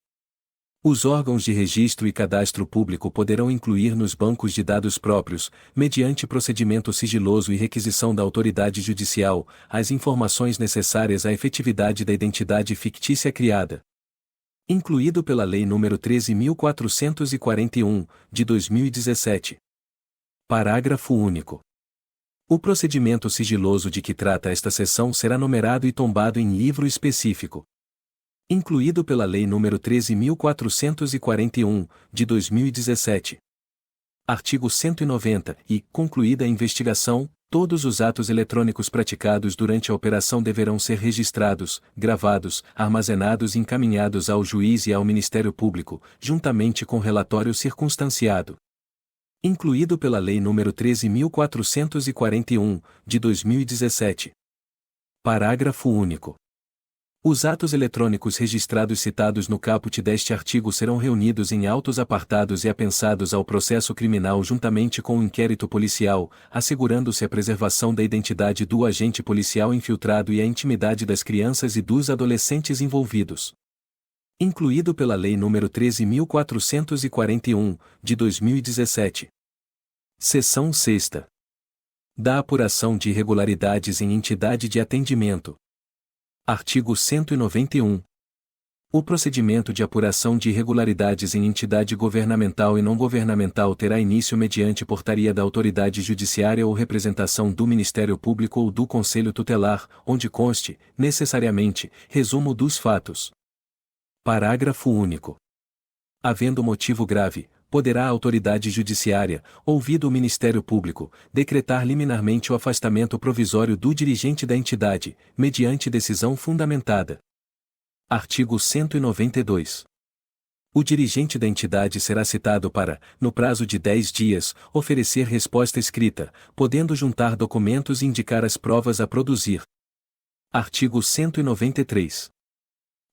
Os órgãos de registro e cadastro público poderão incluir nos bancos de dados próprios, mediante procedimento sigiloso e requisição da autoridade judicial, as informações necessárias à efetividade da identidade fictícia criada. Incluído pela Lei nº 13.441, de 2017. Parágrafo único. O procedimento sigiloso de que trata esta seção será numerado e tombado em livro específico. Incluído pela Lei nº 13.441, de 2017. Artigo 190, e, concluída a investigação, todos os atos eletrônicos praticados durante a operação deverão ser registrados, gravados, armazenados e encaminhados ao juiz e ao Ministério Público, juntamente com relatório circunstanciado. Incluído pela Lei nº 13.441, de 2017. Parágrafo único. Os atos eletrônicos registrados citados no caput deste artigo serão reunidos em autos apartados e apensados ao processo criminal juntamente com o inquérito policial, assegurando-se a preservação da identidade do agente policial infiltrado e a intimidade das crianças e dos adolescentes envolvidos. Incluído pela Lei nº 13.441, de 2017. Seção 6ª. Da apuração de irregularidades em entidade de atendimento. Artigo 191. O procedimento de apuração de irregularidades em entidade governamental e não governamental terá início mediante portaria da autoridade judiciária ou representação do Ministério Público ou do Conselho Tutelar, onde conste, necessariamente, resumo dos fatos. Parágrafo único. Havendo motivo grave, poderá a autoridade judiciária, ouvido o Ministério Público, decretar liminarmente o afastamento provisório do dirigente da entidade, mediante decisão fundamentada. Artigo 192. O dirigente da entidade será citado para, no prazo de 10 dias, oferecer resposta escrita, podendo juntar documentos e indicar as provas a produzir. Artigo 193.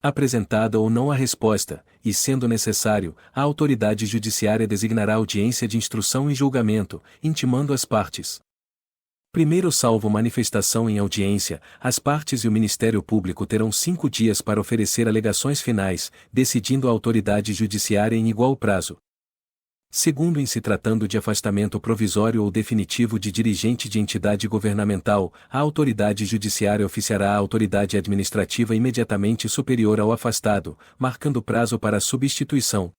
Apresentada ou não a resposta, e sendo necessário, a autoridade judiciária designará audiência de instrução e julgamento, intimando as partes. Primeiro, salvo manifestação em audiência, as partes e o Ministério Público terão 5 dias para oferecer alegações finais, decidindo a autoridade judiciária em igual prazo. Segundo, em se tratando de afastamento provisório ou definitivo de dirigente de entidade governamental, a autoridade judiciária oficiará a autoridade administrativa imediatamente superior ao afastado, marcando prazo para a substituição.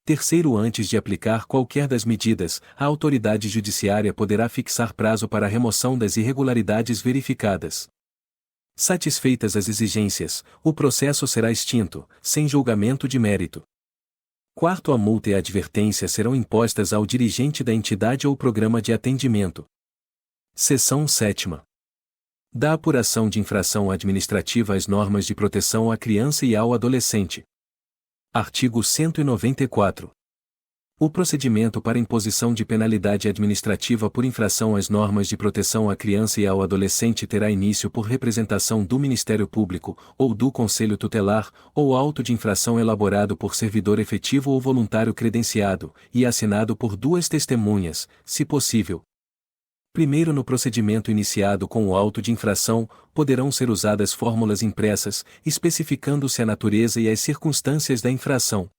Terceiro, antes de aplicar qualquer das medidas, a autoridade judiciária poderá fixar prazo para a remoção das irregularidades verificadas. Satisfeitas as exigências, o processo será extinto, sem julgamento de mérito. Quarto, a multa e a advertência serão impostas ao dirigente da entidade ou programa de atendimento. Seção 7ª. Da apuração de infração administrativa às normas de proteção à criança e ao adolescente. Artigo 194. O procedimento para imposição de penalidade administrativa por infração às normas de proteção à criança e ao adolescente terá início por representação do Ministério Público, ou do Conselho Tutelar, ou auto de infração elaborado por servidor efetivo ou voluntário credenciado, e assinado por 2 testemunhas, se possível. Primeiro, no procedimento iniciado com o auto de infração, poderão ser usadas fórmulas impressas, especificando-se a natureza e as circunstâncias da infração.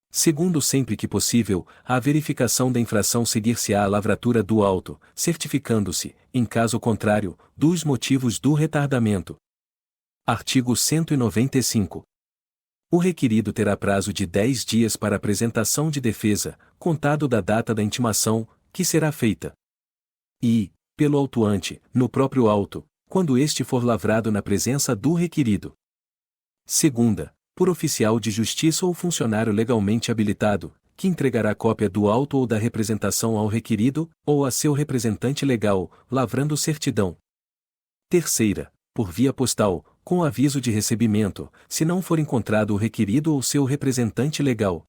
Segundo, sempre que possível, a verificação da infração seguir-se-á à lavratura do auto, certificando-se, em caso contrário, dos motivos do retardamento. Artigo 195. O requerido terá prazo de 10 dias para apresentação de defesa, contado da data da intimação, que será feita. E, pelo autuante, no próprio auto, quando este for lavrado na presença do requerido. Segunda, por oficial de justiça ou funcionário legalmente habilitado, que entregará cópia do auto ou da representação ao requerido, ou a seu representante legal, lavrando certidão. Terceira, por via postal, com aviso de recebimento, se não for encontrado o requerido ou seu representante legal.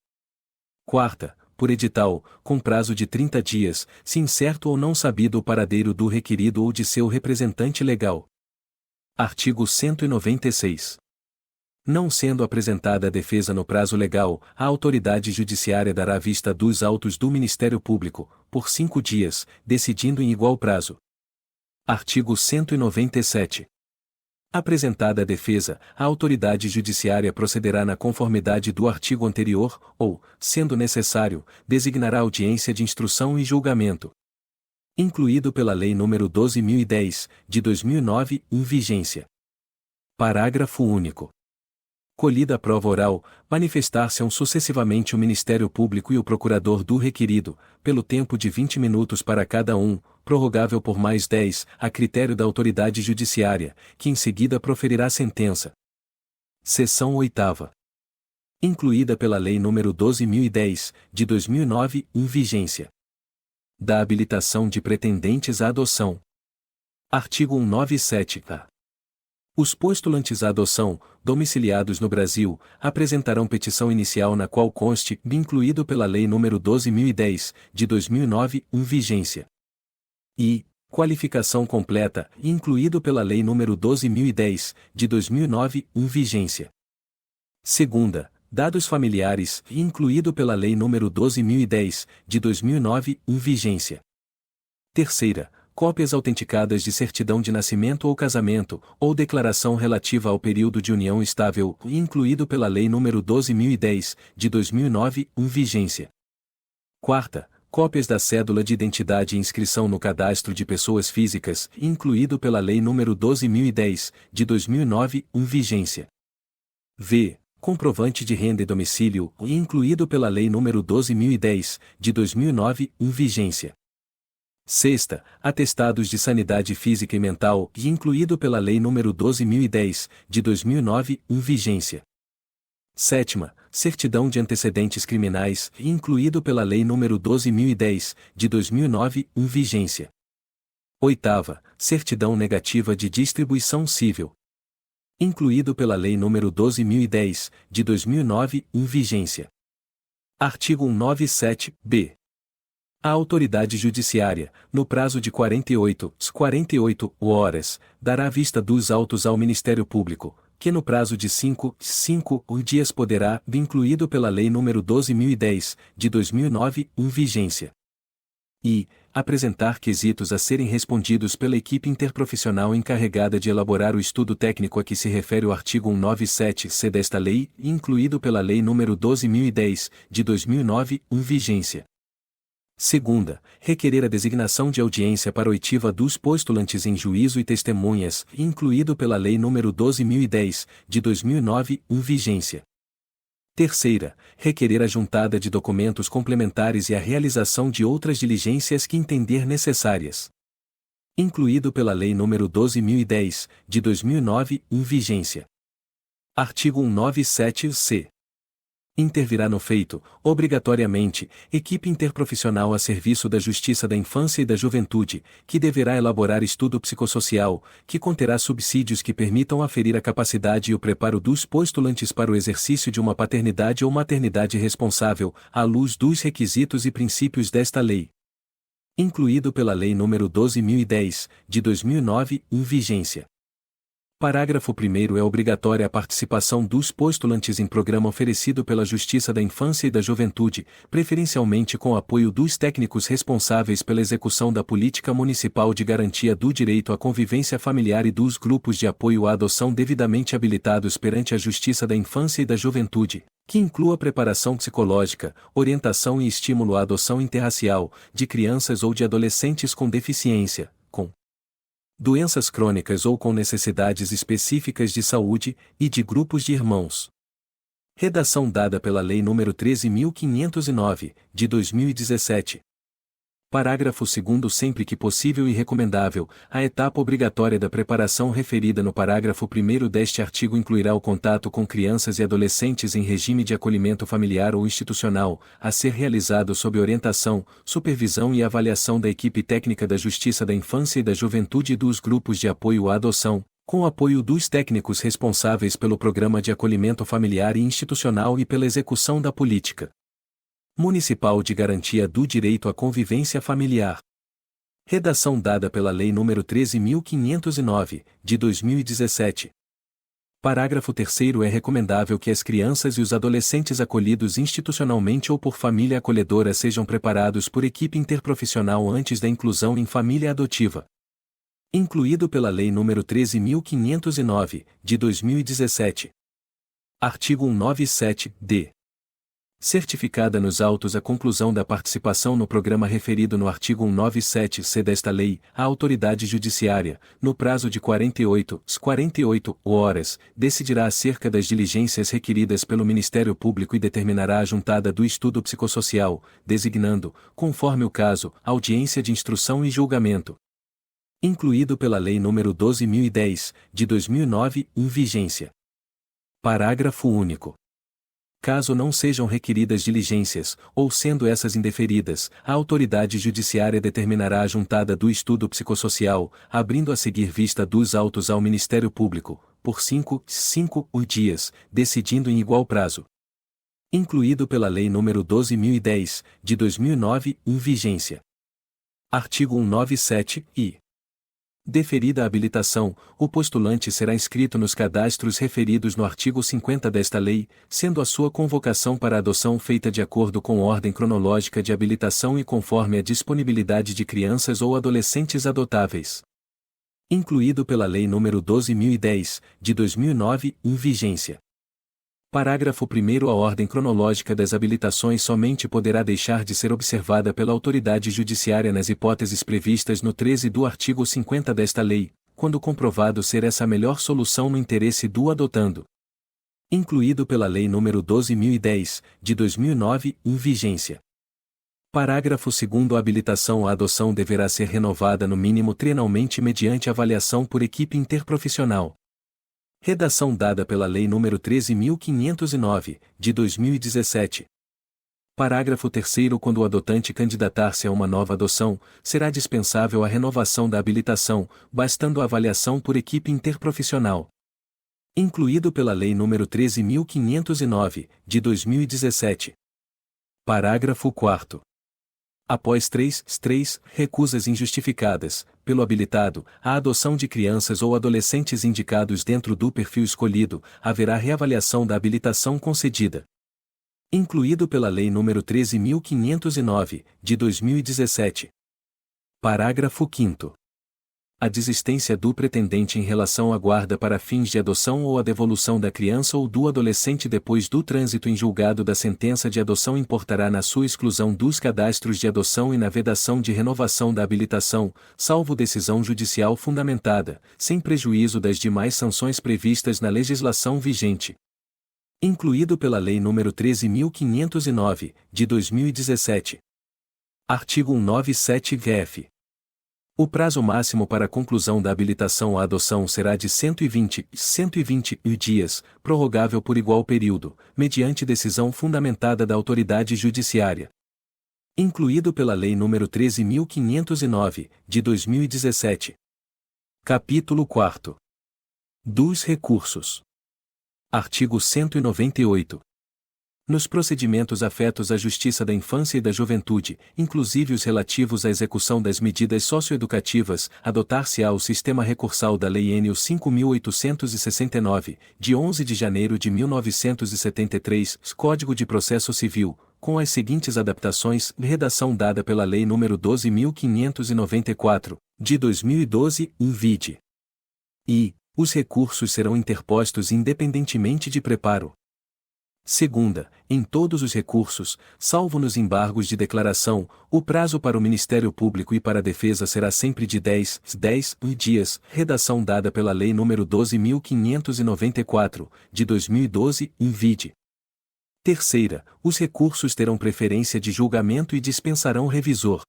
Quarta, por edital, com prazo de 30 dias, se incerto ou não sabido o paradeiro do requerido ou de seu representante legal. Artigo 196. Não sendo apresentada a defesa no prazo legal, a autoridade judiciária dará vista dos autos do Ministério Público, por 5 dias, decidindo em igual prazo. Artigo 197. Apresentada a defesa, a autoridade judiciária procederá na conformidade do artigo anterior, ou, sendo necessário, designará audiência de instrução e julgamento. Incluído pela Lei nº 12.010, de 2009, em vigência. Parágrafo único. Colhida a prova oral, manifestar-se-ão sucessivamente o Ministério Público e o procurador do requerido, pelo tempo de 20 minutos para cada um, prorrogável por mais 10, a critério da autoridade judiciária, que em seguida proferirá sentença. Seção 8ª. Incluída pela Lei nº 12.010, de 2009, em vigência. Da habilitação de pretendentes à adoção. Artigo 197-A. Os postulantes à adoção, domiciliados no Brasil, apresentarão petição inicial na qual conste, incluído pela Lei nº 12.010, de 2009, em vigência. E, qualificação completa, incluído pela Lei nº 12.010, de 2009, em vigência. Segunda, dados familiares, incluído pela Lei nº 12.010, de 2009, em vigência. Terceira, cópias autenticadas de certidão de nascimento ou casamento, ou declaração relativa ao período de união estável, incluído pela Lei nº 12.010, de 2009, em vigência. Quarta, cópias da cédula de identidade e inscrição no cadastro de pessoas físicas, incluído pela Lei nº 12.010, de 2009, em vigência. V. Comprovante de renda e domicílio, incluído pela Lei nº 12.010, de 2009, em vigência. Sexta, atestados de sanidade física e mental, incluído pela Lei nº 12.010, de 2009, em vigência. Sétima, certidão de antecedentes criminais, incluído pela Lei nº 12.010, de 2009, em vigência. Oitava, certidão negativa de distribuição civil, incluído pela Lei nº 12.010, de 2009, em vigência. Artigo 197-B. A autoridade judiciária, no prazo de 48 horas, dará vista dos autos ao Ministério Público, que no prazo de 5 dias poderá, incluído pela Lei nº 12.010, de 2009, em vigência. E apresentar quesitos a serem respondidos pela equipe interprofissional encarregada de elaborar o estudo técnico a que se refere o artigo 197-C desta lei, incluído pela Lei nº 12.010, de 2009, em vigência. Segunda, requerer a designação de audiência para oitiva dos postulantes em juízo e testemunhas, incluído pela Lei nº 12.010, de 2009, em vigência. Terceira, requerer a juntada de documentos complementares e a realização de outras diligências que entender necessárias, incluído pela Lei nº 12.010, de 2009, em vigência. Artigo 197-C. Intervirá no feito, obrigatoriamente, equipe interprofissional a serviço da Justiça da Infância e da Juventude, que deverá elaborar estudo psicossocial, que conterá subsídios que permitam aferir a capacidade e o preparo dos postulantes para o exercício de uma paternidade ou maternidade responsável, à luz dos requisitos e princípios desta lei, incluído pela Lei nº 12.010, de 2009, em vigência. Parágrafo 1º. É obrigatória a participação dos postulantes em programa oferecido pela Justiça da Infância e da Juventude, preferencialmente com apoio dos técnicos responsáveis pela execução da Política Municipal de Garantia do Direito à Convivência Familiar e dos grupos de apoio à adoção devidamente habilitados perante a Justiça da Infância e da Juventude, que inclua preparação psicológica, orientação e estímulo à adoção interracial, de crianças ou de adolescentes com deficiência, com doenças crônicas ou com necessidades específicas de saúde, e de grupos de irmãos. Redação dada pela Lei nº 13.509, de 2017. Parágrafo 2º. Sempre que possível e recomendável, a etapa obrigatória da preparação referida no parágrafo 1º deste artigo incluirá o contato com crianças e adolescentes em regime de acolhimento familiar ou institucional, a ser realizado sob orientação, supervisão e avaliação da equipe técnica da Justiça da Infância e da Juventude e dos grupos de apoio à adoção, com o apoio dos técnicos responsáveis pelo Programa de Acolhimento Familiar e Institucional e pela execução da política municipal de garantia do direito à convivência familiar. Redação dada pela Lei nº 13.509, de 2017. Parágrafo 3º. É recomendável que as crianças e os adolescentes acolhidos institucionalmente ou por família acolhedora sejam preparados por equipe interprofissional antes da inclusão em família adotiva, incluído pela Lei nº 13.509, de 2017. Artigo 197-D. Certificada nos autos a conclusão da participação no programa referido no artigo 197-C desta lei, a autoridade judiciária, no prazo de 48 horas, decidirá acerca das diligências requeridas pelo Ministério Público e determinará a juntada do estudo psicossocial, designando, conforme o caso, audiência de instrução e julgamento, incluído pela Lei nº 12.010, de 2009, em vigência. Parágrafo único. Caso não sejam requeridas diligências, ou sendo essas indeferidas, a autoridade judiciária determinará a juntada do estudo psicossocial, abrindo a seguir vista dos autos ao Ministério Público, por 5 dias, decidindo em igual prazo, incluído pela Lei nº 12.010, de 2009, em vigência. Artigo 197-I. Deferida a habilitação, o postulante será inscrito nos cadastros referidos no artigo 50 desta lei, sendo a sua convocação para adoção feita de acordo com ordem cronológica de habilitação e conforme a disponibilidade de crianças ou adolescentes adotáveis, incluído pela Lei nº 12.010, de 2009, em vigência. Parágrafo 1º. A ordem cronológica das habilitações somente poderá deixar de ser observada pela autoridade judiciária nas hipóteses previstas no 13 do artigo 50 desta lei, quando comprovado ser essa a melhor solução no interesse do adotando. Incluído pela Lei nº 12.010, de 2009, em vigência. Parágrafo 2º. A habilitação à adoção deverá ser renovada no mínimo trienalmente mediante avaliação por equipe interprofissional. Redação dada pela Lei nº 13.509, de 2017. Parágrafo 3º. Quando o adotante candidatar-se a uma nova adoção, será dispensável a renovação da habilitação, bastando a avaliação por equipe interprofissional. Incluído pela Lei nº 13.509, de 2017. Parágrafo 4º. Após 3 recusas injustificadas, pelo habilitado, a adoção de crianças ou adolescentes indicados dentro do perfil escolhido, haverá reavaliação da habilitação concedida. Incluído pela Lei nº 13.509, de 2017. Parágrafo 5º. A desistência do pretendente em relação à guarda para fins de adoção ou a devolução da criança ou do adolescente depois do trânsito em julgado da sentença de adoção importará na sua exclusão dos cadastros de adoção e na vedação de renovação da habilitação, salvo decisão judicial fundamentada, sem prejuízo das demais sanções previstas na legislação vigente. Incluído pela Lei nº 13.509, de 2017. Artigo 197-VF. O prazo máximo para a conclusão da habilitação à adoção será de 120 dias, prorrogável por igual período, mediante decisão fundamentada da autoridade judiciária. Incluído pela Lei nº 13.509, de 2017. Capítulo 4. Dos recursos. Artigo 198. Nos procedimentos afetos à Justiça da Infância e da Juventude, inclusive os relativos à execução das medidas socioeducativas, adotar-se-á o sistema recursal da Lei nº 5.869, de 11 de janeiro de 1973, Código de Processo Civil, com as seguintes adaptações, redação dada pela Lei nº 12.594, de 2012, in vide. E, os recursos serão interpostos independentemente de preparo. Segunda, em todos os recursos, salvo nos embargos de declaração, o prazo para o Ministério Público e para a defesa será sempre de 10 dias, redação dada pela Lei nº 12.594, de 2012, in vide. Terceira, os recursos terão preferência de julgamento e dispensarão revisor.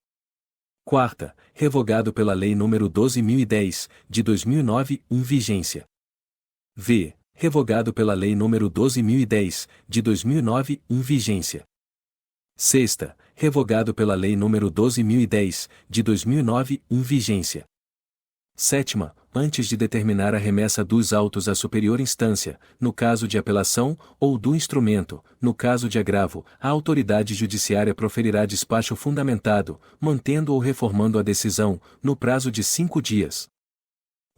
Quarta, revogado pela Lei nº 12.010, de 2009, em vigência. V. Revogado pela Lei nº 12.010, de 2009, em vigência. Sexta, revogado pela Lei nº 12.010, de 2009, em vigência. Sétima, antes de determinar a remessa dos autos à superior instância, no caso de apelação, ou do instrumento, no caso de agravo, a autoridade judiciária proferirá despacho fundamentado, mantendo ou reformando a decisão, no prazo de 5 dias.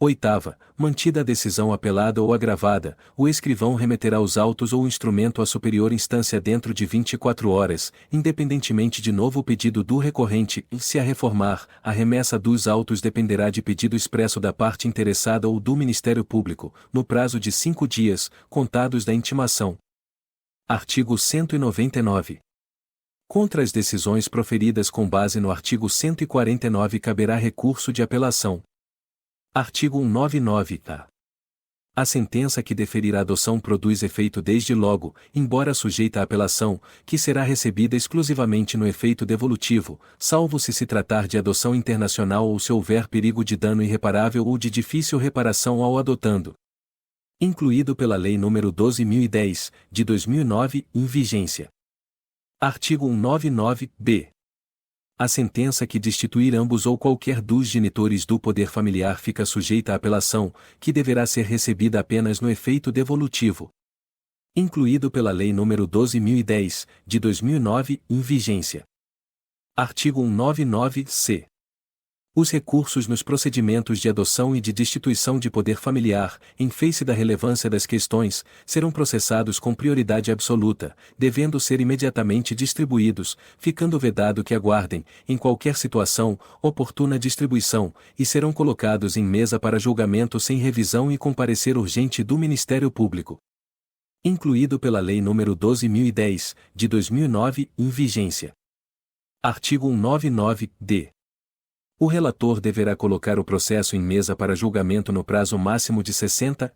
Oitava, mantida a decisão apelada ou agravada, o escrivão remeterá os autos ou o instrumento à superior instância dentro de 24 horas, independentemente de novo pedido do recorrente, e se a reformar, a remessa dos autos dependerá de pedido expresso da parte interessada ou do Ministério Público, no prazo de 5 dias, contados da intimação. Artigo 199. Contra as decisões proferidas com base no artigo 149 caberá recurso de apelação. Artigo 199-A. A sentença que deferir a adoção produz efeito desde logo, embora sujeita à apelação, que será recebida exclusivamente no efeito devolutivo, salvo se tratar de adoção internacional ou se houver perigo de dano irreparável ou de difícil reparação ao adotando. Incluído pela Lei nº 12.010, de 2009, em vigência. Artigo 199-B. A sentença que destituir ambos ou qualquer dos genitores do poder familiar fica sujeita à apelação, que deverá ser recebida apenas no efeito devolutivo. Incluído pela Lei nº 12.010, de 2009, em vigência. Artigo 199-C. Os recursos nos procedimentos de adoção e de destituição de poder familiar, em face da relevância das questões, serão processados com prioridade absoluta, devendo ser imediatamente distribuídos, ficando vedado que aguardem, em qualquer situação, oportuna distribuição, e serão colocados em mesa para julgamento sem revisão e com parecer urgente do Ministério Público. incluído pela Lei nº 12.010, de 2009, em vigência. Artigo 199-D. O relator deverá colocar o processo em mesa para julgamento no prazo máximo de 60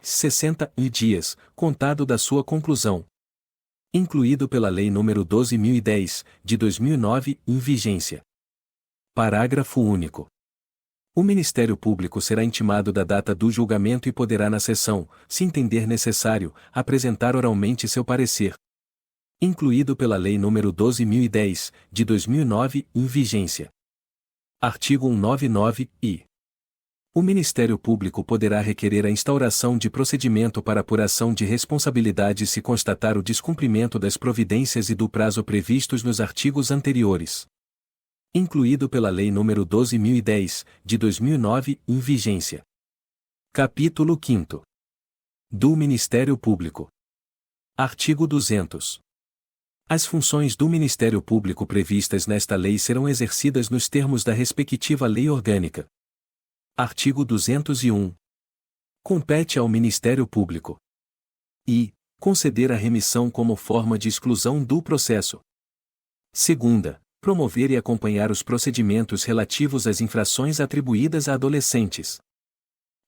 dias, contado da sua conclusão. Incluído pela Lei nº 12.010, de 2009, em vigência. Parágrafo único. O Ministério Público será intimado da data do julgamento e poderá na sessão, se entender necessário, apresentar oralmente seu parecer. Incluído pela Lei nº 12.010, de 2009, em vigência. Artigo 199-I. O Ministério Público poderá requerer a instauração de procedimento para apuração de responsabilidade se constatar o descumprimento das providências e do prazo previstos nos artigos anteriores. Incluído pela Lei nº 12.010, de 2009, em vigência. Capítulo 5. Do Ministério Público. Artigo 200. As funções do Ministério Público previstas nesta lei serão exercidas nos termos da respectiva lei orgânica. Artigo 201. Compete ao Ministério Público i. Conceder a remissão como forma de exclusão do processo. Segunda, promover e acompanhar os procedimentos relativos às infrações atribuídas a adolescentes.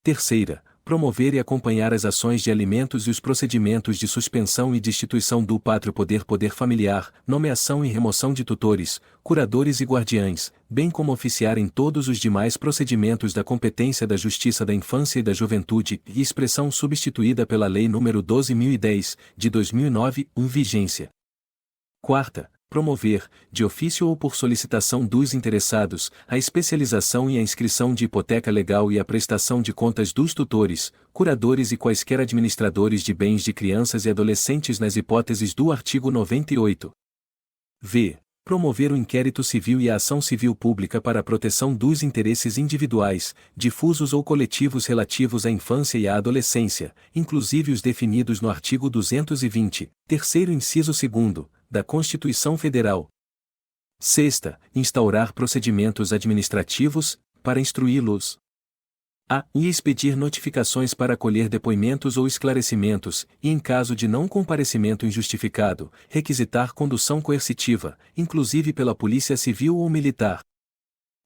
Terceira, promover e acompanhar as ações de alimentos e os procedimentos de suspensão e destituição do pátrio poder familiar, nomeação e remoção de tutores, curadores e guardiães, bem como oficiar em todos os demais procedimentos da competência da Justiça da Infância e da Juventude, e expressão substituída pela Lei nº 12.010, de 2009, em vigência. Quarta, promover, de ofício ou por solicitação dos interessados, a especialização e a inscrição de hipoteca legal e a prestação de contas dos tutores, curadores e quaisquer administradores de bens de crianças e adolescentes nas hipóteses do artigo 98. V. Promover o inquérito civil e a ação civil pública para a proteção dos interesses individuais, difusos ou coletivos relativos à infância e à adolescência, inclusive os definidos no artigo 220, terceiro inciso 2º, da Constituição Federal. Sexta, instaurar procedimentos administrativos, para instruí-los. E expedir notificações para colher depoimentos ou esclarecimentos, e em caso de não comparecimento injustificado, requisitar condução coercitiva, inclusive pela Polícia Civil ou Militar.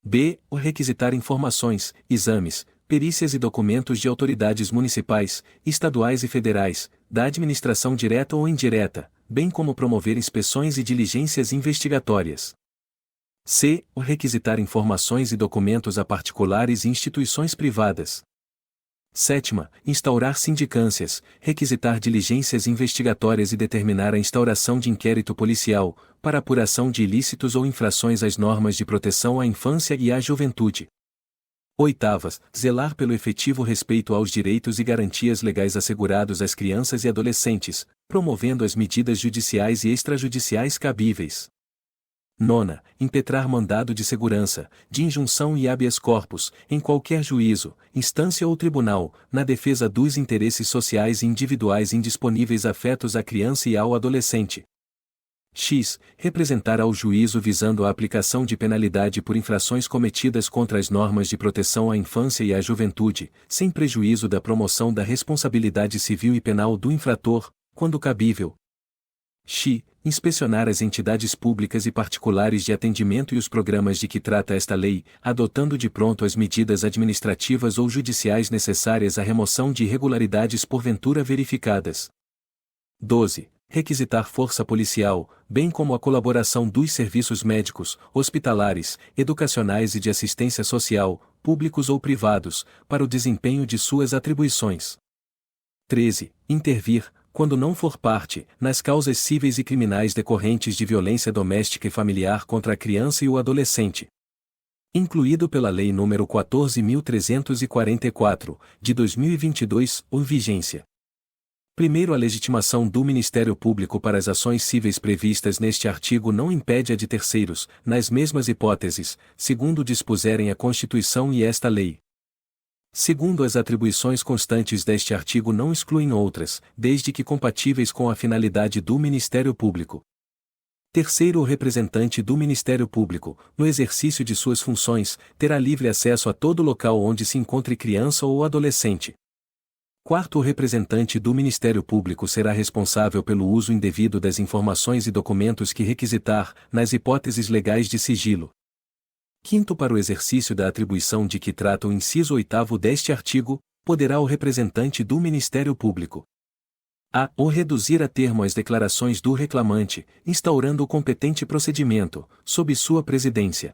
B. Requisitar informações, exames, perícias e documentos de autoridades municipais, estaduais e federais, da administração direta ou indireta, bem como promover inspeções e diligências investigatórias. C. Requisitar informações e documentos a particulares e instituições privadas. Sétima, instaurar sindicâncias, requisitar diligências investigatórias e determinar a instauração de inquérito policial, para apuração de ilícitos ou infrações às normas de proteção à infância e à juventude. Oitavas, zelar pelo efetivo respeito aos direitos e garantias legais assegurados às crianças e adolescentes, promovendo as medidas judiciais e extrajudiciais cabíveis. Nona, impetrar mandado de segurança, de injunção e habeas corpus, em qualquer juízo, instância ou tribunal, na defesa dos interesses sociais e individuais indisponíveis afetos à criança e ao adolescente. X. Representar ao juízo visando a aplicação de penalidade por infrações cometidas contra as normas de proteção à infância e à juventude, sem prejuízo da promoção da responsabilidade civil e penal do infrator, quando cabível. X. Inspecionar as entidades públicas e particulares de atendimento e os programas de que trata esta lei, adotando de pronto as medidas administrativas ou judiciais necessárias à remoção de irregularidades porventura verificadas. 12. Requisitar força policial, bem como a colaboração dos serviços médicos, hospitalares, educacionais e de assistência social, públicos ou privados, para o desempenho de suas atribuições. 13. Intervir, quando não for parte, nas causas cíveis e criminais decorrentes de violência doméstica e familiar contra a criança e o adolescente. Incluído pela Lei nº 14.344, de 2022, ou vigência. Primeiro, a legitimação do Ministério Público para as ações cíveis previstas neste artigo não impede a de terceiros, nas mesmas hipóteses, segundo dispuserem a Constituição e esta lei. Segundo, as atribuições constantes deste artigo não excluem outras, desde que compatíveis com a finalidade do Ministério Público. Terceiro, o representante do Ministério Público, no exercício de suas funções, terá livre acesso a todo local onde se encontre criança ou adolescente. Quarto, o representante do Ministério Público será responsável pelo uso indevido das informações e documentos que requisitar, nas hipóteses legais de sigilo. Quinto, para o exercício da atribuição de que trata o inciso 8º deste artigo, poderá o representante do Ministério Público a. ou reduzir a termo as declarações do reclamante, instaurando o competente procedimento, sob sua presidência.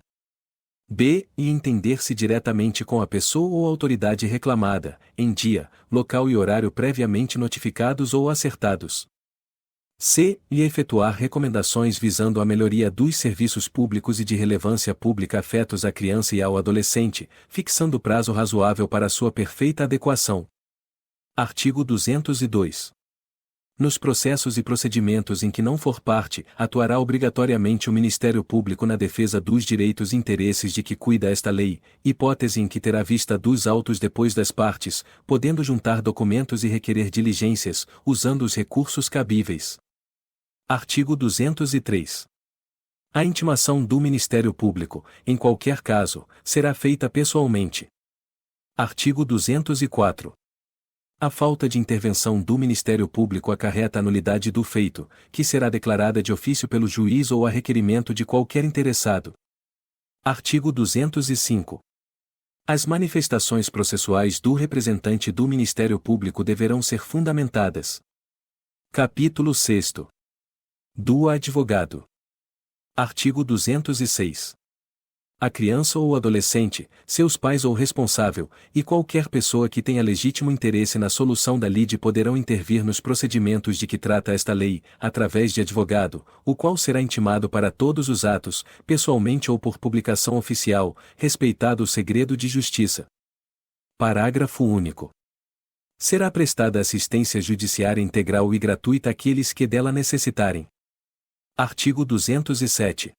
B. e entender-se diretamente com a pessoa ou autoridade reclamada, em dia, local e horário previamente notificados ou acertados. C. e efetuar recomendações visando a melhoria dos serviços públicos e de relevância pública afetos à criança e ao adolescente, fixando prazo razoável para sua perfeita adequação. Artigo 202. Nos processos e procedimentos em que não for parte, atuará obrigatoriamente o Ministério Público na defesa dos direitos e interesses de que cuida esta lei, hipótese em que terá vista dos autos depois das partes, podendo juntar documentos e requerer diligências, usando os recursos cabíveis. Artigo 203. A intimação do Ministério Público, em qualquer caso, será feita pessoalmente. Artigo 204. A falta de intervenção do Ministério Público acarreta a nulidade do feito, que será declarada de ofício pelo juiz ou a requerimento de qualquer interessado. Artigo 205. As manifestações processuais do representante do Ministério Público deverão ser fundamentadas. Capítulo 6º. Do advogado. Artigo 206. A criança ou adolescente, seus pais ou responsável, e qualquer pessoa que tenha legítimo interesse na solução da lide poderão intervir nos procedimentos de que trata esta lei, através de advogado, o qual será intimado para todos os atos, pessoalmente ou por publicação oficial, respeitado o segredo de justiça. Parágrafo único. Será prestada assistência judiciária integral e gratuita àqueles que dela necessitarem. Artigo 207.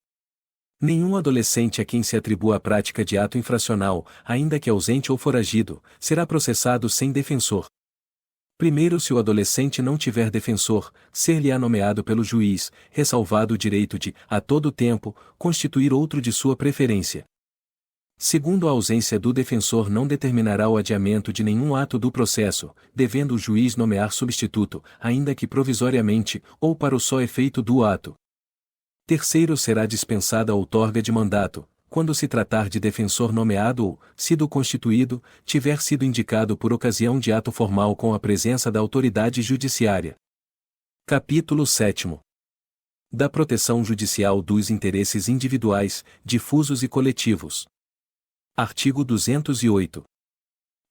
Nenhum adolescente a quem se atribua a prática de ato infracional, ainda que ausente ou foragido, será processado sem defensor. Primeiro, se o adolescente não tiver defensor, ser-lhe-á nomeado pelo juiz, ressalvado o direito de, a todo tempo, constituir outro de sua preferência. Segundo, a ausência do defensor não determinará o adiamento de nenhum ato do processo, devendo o juiz nomear substituto, ainda que provisoriamente, ou para o só efeito do ato. Terceiro, será dispensada a outorga de mandato, quando se tratar de defensor nomeado ou, sido constituído, tiver sido indicado por ocasião de ato formal com a presença da autoridade judiciária. Capítulo 7º. Da proteção judicial dos interesses individuais, difusos e coletivos. Artigo 208.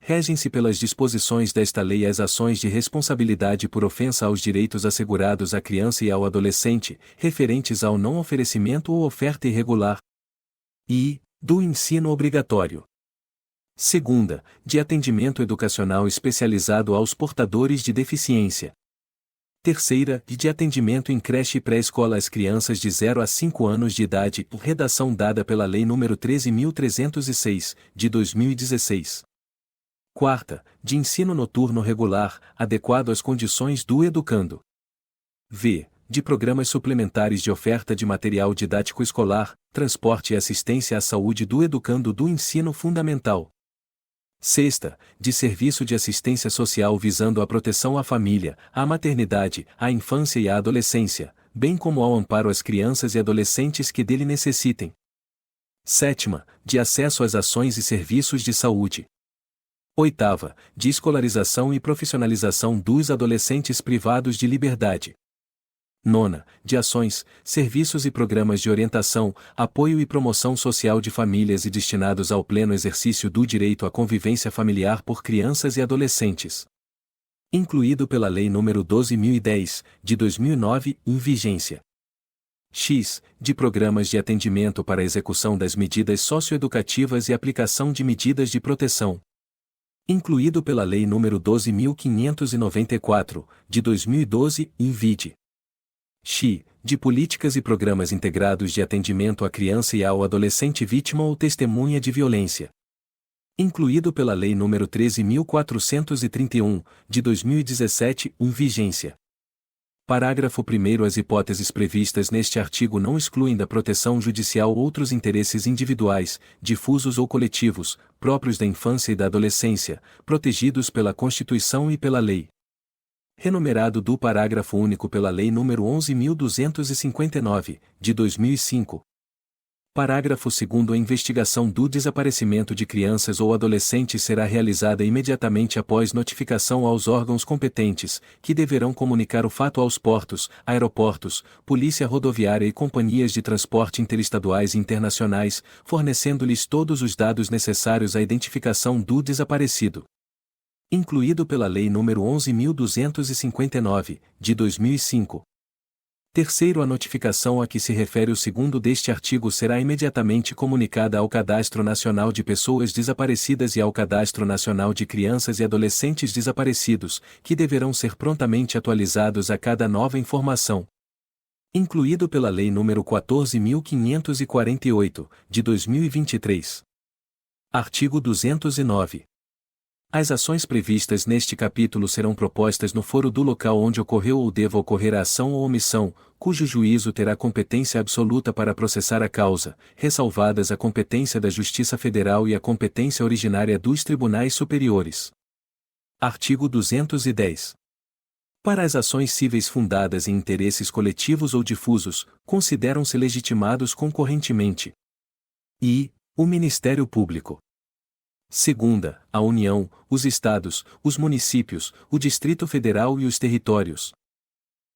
Regem-se pelas disposições desta lei as ações de responsabilidade por ofensa aos direitos assegurados à criança e ao adolescente, referentes ao não oferecimento ou oferta irregular e do ensino obrigatório. Segunda, de atendimento educacional especializado aos portadores de deficiência. Terceira, de atendimento em creche e pré-escola às crianças de 0 a 5 anos de idade, redação dada pela Lei nº 13.306, de 2016. Quarta, de ensino noturno regular, adequado às condições do educando. V. De programas suplementares de oferta de material didático escolar, transporte e assistência à saúde do educando do ensino fundamental. Sexta, de serviço de assistência social visando a proteção à família, à maternidade, à infância e à adolescência, bem como ao amparo às crianças e adolescentes que dele necessitem. Sétima, de acesso às ações e serviços de saúde. Oitava, de escolarização e profissionalização dos adolescentes privados de liberdade. Nona, de ações, serviços e programas de orientação, apoio e promoção social de famílias e destinados ao pleno exercício do direito à convivência familiar por crianças e adolescentes. Incluído pela Lei nº 12.010, de 2009, em vigência. X, de programas de atendimento para a execução das medidas socioeducativas e aplicação de medidas de proteção. Incluído pela Lei nº 12.594, de 2012, em vide. X, de políticas e programas integrados de atendimento à criança e ao adolescente vítima ou testemunha de violência. Incluído pela Lei nº 13.431, de 2017, em vigência. Parágrafo 1º. As hipóteses previstas neste artigo não excluem da proteção judicial outros interesses individuais, difusos ou coletivos, próprios da infância e da adolescência, protegidos pela Constituição e pela lei. Renumerado do parágrafo único pela Lei nº 11.259, de 2005. Parágrafo 2º. A investigação do desaparecimento de crianças ou adolescentes será realizada imediatamente após notificação aos órgãos competentes, que deverão comunicar o fato aos portos, aeroportos, polícia rodoviária e companhias de transporte interestaduais e internacionais, fornecendo-lhes todos os dados necessários à identificação do desaparecido. Incluído pela Lei nº 11.259, de 2005. Terceiro, a notificação a que se refere o segundo deste artigo será imediatamente comunicada ao Cadastro Nacional de Pessoas Desaparecidas e ao Cadastro Nacional de Crianças e Adolescentes Desaparecidos, que deverão ser prontamente atualizados a cada nova informação. Incluído pela Lei nº 14.548, de 2023. Artigo 209. As ações previstas neste capítulo serão propostas no foro do local onde ocorreu ou deva ocorrer a ação ou omissão, cujo juízo terá competência absoluta para processar a causa, ressalvadas a competência da Justiça Federal e a competência originária dos tribunais superiores. Artigo 210. Para as ações cíveis fundadas em interesses coletivos ou difusos, consideram-se legitimados concorrentemente e o Ministério Público. Segunda, a União, os Estados, os municípios, o Distrito Federal e os territórios.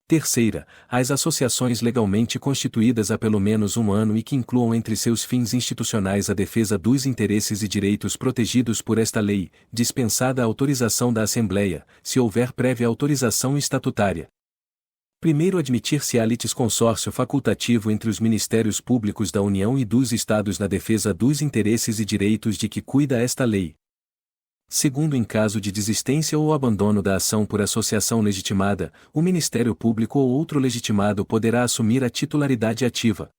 Terceira, as associações legalmente constituídas há pelo menos um ano e que incluam entre seus fins institucionais a defesa dos interesses e direitos protegidos por esta lei, dispensada a autorização da Assembleia, se houver prévia autorização estatutária. Primeiro, admitir-se-á litisconsórcio facultativo entre os Ministérios Públicos da União e dos Estados na defesa dos interesses e direitos de que cuida esta lei. Segundo, em caso de desistência ou abandono da ação por associação legitimada, o Ministério Público ou outro legitimado poderá assumir a titularidade ativa.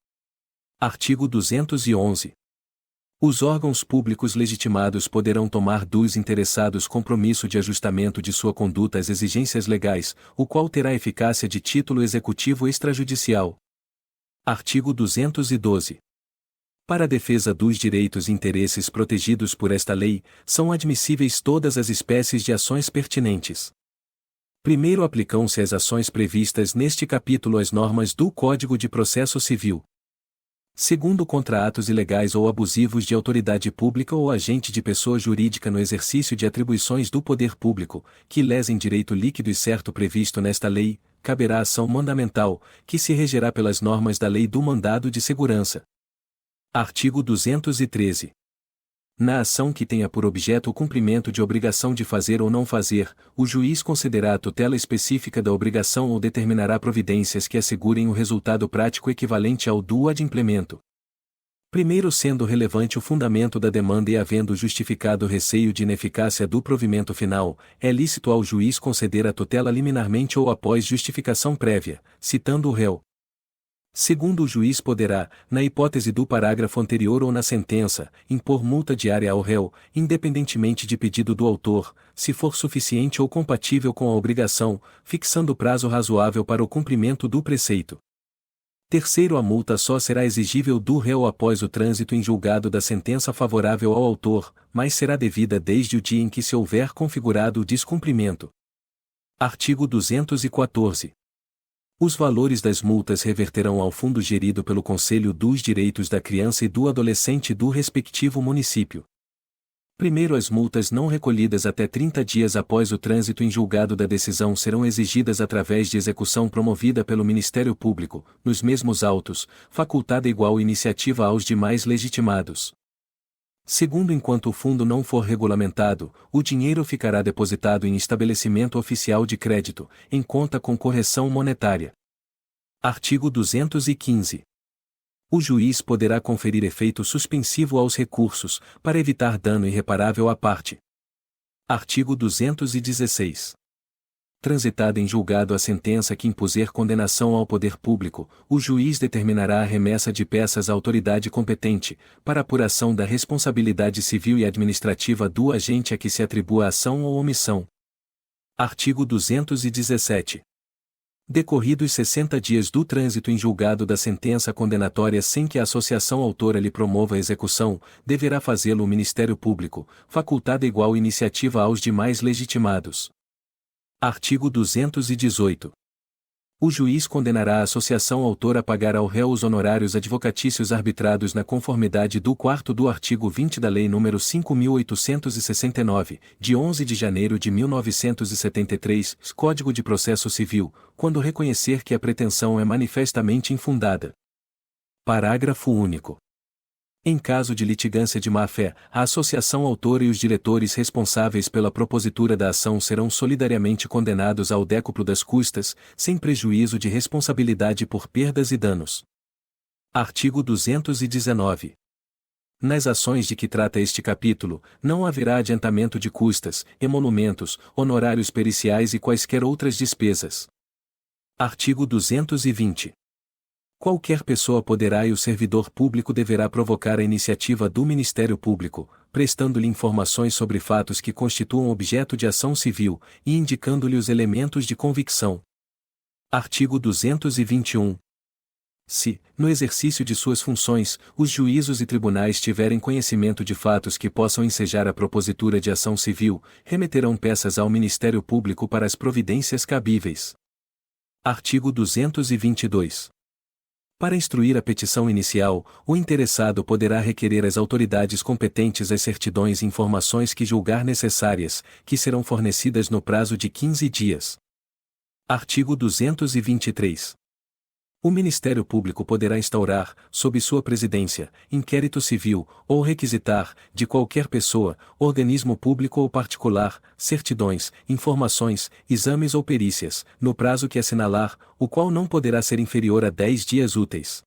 Artigo 211. Os órgãos públicos legitimados poderão tomar dos interessados compromisso de ajustamento de sua conduta às exigências legais, o qual terá eficácia de título executivo extrajudicial. Artigo 212. Para a defesa dos direitos e interesses protegidos por esta lei, são admissíveis todas as espécies de ações pertinentes. Primeiro, aplicam-se às ações previstas neste capítulo as normas do Código de Processo Civil. Segundo, contra atos ilegais ou abusivos de autoridade pública ou agente de pessoa jurídica no exercício de atribuições do poder público, que lesem direito líquido e certo previsto nesta lei, caberá ação mandamental, que se regerá pelas normas da Lei do Mandado de Segurança. Artigo 213. Na ação que tenha por objeto o cumprimento de obrigação de fazer ou não fazer, o juiz concederá a tutela específica da obrigação ou determinará providências que assegurem o resultado prático equivalente ao do adimplemento. Primeiro, sendo relevante o fundamento da demanda e havendo justificado o receio de ineficácia do provimento final, é lícito ao juiz conceder a tutela liminarmente ou após justificação prévia, citando o réu. Segundo, o juiz poderá, na hipótese do parágrafo anterior ou na sentença, impor multa diária ao réu, independentemente de pedido do autor, se for suficiente ou compatível com a obrigação, fixando prazo razoável para o cumprimento do preceito. Terceiro, a multa só será exigível do réu após o trânsito em julgado da sentença favorável ao autor, mas será devida desde o dia em que se houver configurado o descumprimento. Artigo 214. Os valores das multas reverterão ao fundo gerido pelo Conselho dos Direitos da Criança e do Adolescente do respectivo município. Primeiro, as multas não recolhidas até 30 dias após o trânsito em julgado da decisão serão exigidas através de execução promovida pelo Ministério Público, nos mesmos autos, facultada igual iniciativa aos demais legitimados. Segundo, enquanto o fundo não for regulamentado, o dinheiro ficará depositado em estabelecimento oficial de crédito, em conta com correção monetária. Artigo 215. O juiz poderá conferir efeito suspensivo aos recursos, para evitar dano irreparável à parte. Artigo 216. Transitada em julgado a sentença que impuser condenação ao poder público, o juiz determinará a remessa de peças à autoridade competente, para apuração da responsabilidade civil e administrativa do agente a que se atribua a ação ou omissão. Artigo 217. Decorridos 60 dias do trânsito em julgado da sentença condenatória sem que a associação autora lhe promova a execução, deverá fazê-lo o Ministério Público, facultada igual iniciativa aos demais legitimados. Artigo 218. O juiz condenará a associação autora a pagar ao réu os honorários advocatícios arbitrados na conformidade do 4º do artigo 20 da Lei nº 5.869, de 11 de janeiro de 1973, Código de Processo Civil, quando reconhecer que a pretensão é manifestamente infundada. Parágrafo único. Em caso de litigância de má-fé, a associação autora e os diretores responsáveis pela propositura da ação serão solidariamente condenados ao décuplo das custas, sem prejuízo de responsabilidade por perdas e danos. Artigo 219. Nas ações de que trata este capítulo, não haverá adiantamento de custas, emolumentos, honorários periciais e quaisquer outras despesas. Artigo 220. Qualquer pessoa poderá e o servidor público deverá provocar a iniciativa do Ministério Público, prestando-lhe informações sobre fatos que constituam objeto de ação civil, e indicando-lhe os elementos de convicção. Artigo 221. Se, no exercício de suas funções, os juízos e tribunais tiverem conhecimento de fatos que possam ensejar a propositura de ação civil, remeterão peças ao Ministério Público para as providências cabíveis. Artigo 222. Para instruir a petição inicial, o interessado poderá requerer às autoridades competentes as certidões e informações que julgar necessárias, que serão fornecidas no prazo de 15 dias. Artigo 223. O Ministério Público poderá instaurar, sob sua presidência, inquérito civil, ou requisitar, de qualquer pessoa, organismo público ou particular, certidões, informações, exames ou perícias, no prazo que assinalar, o qual não poderá ser inferior a 10 dias úteis.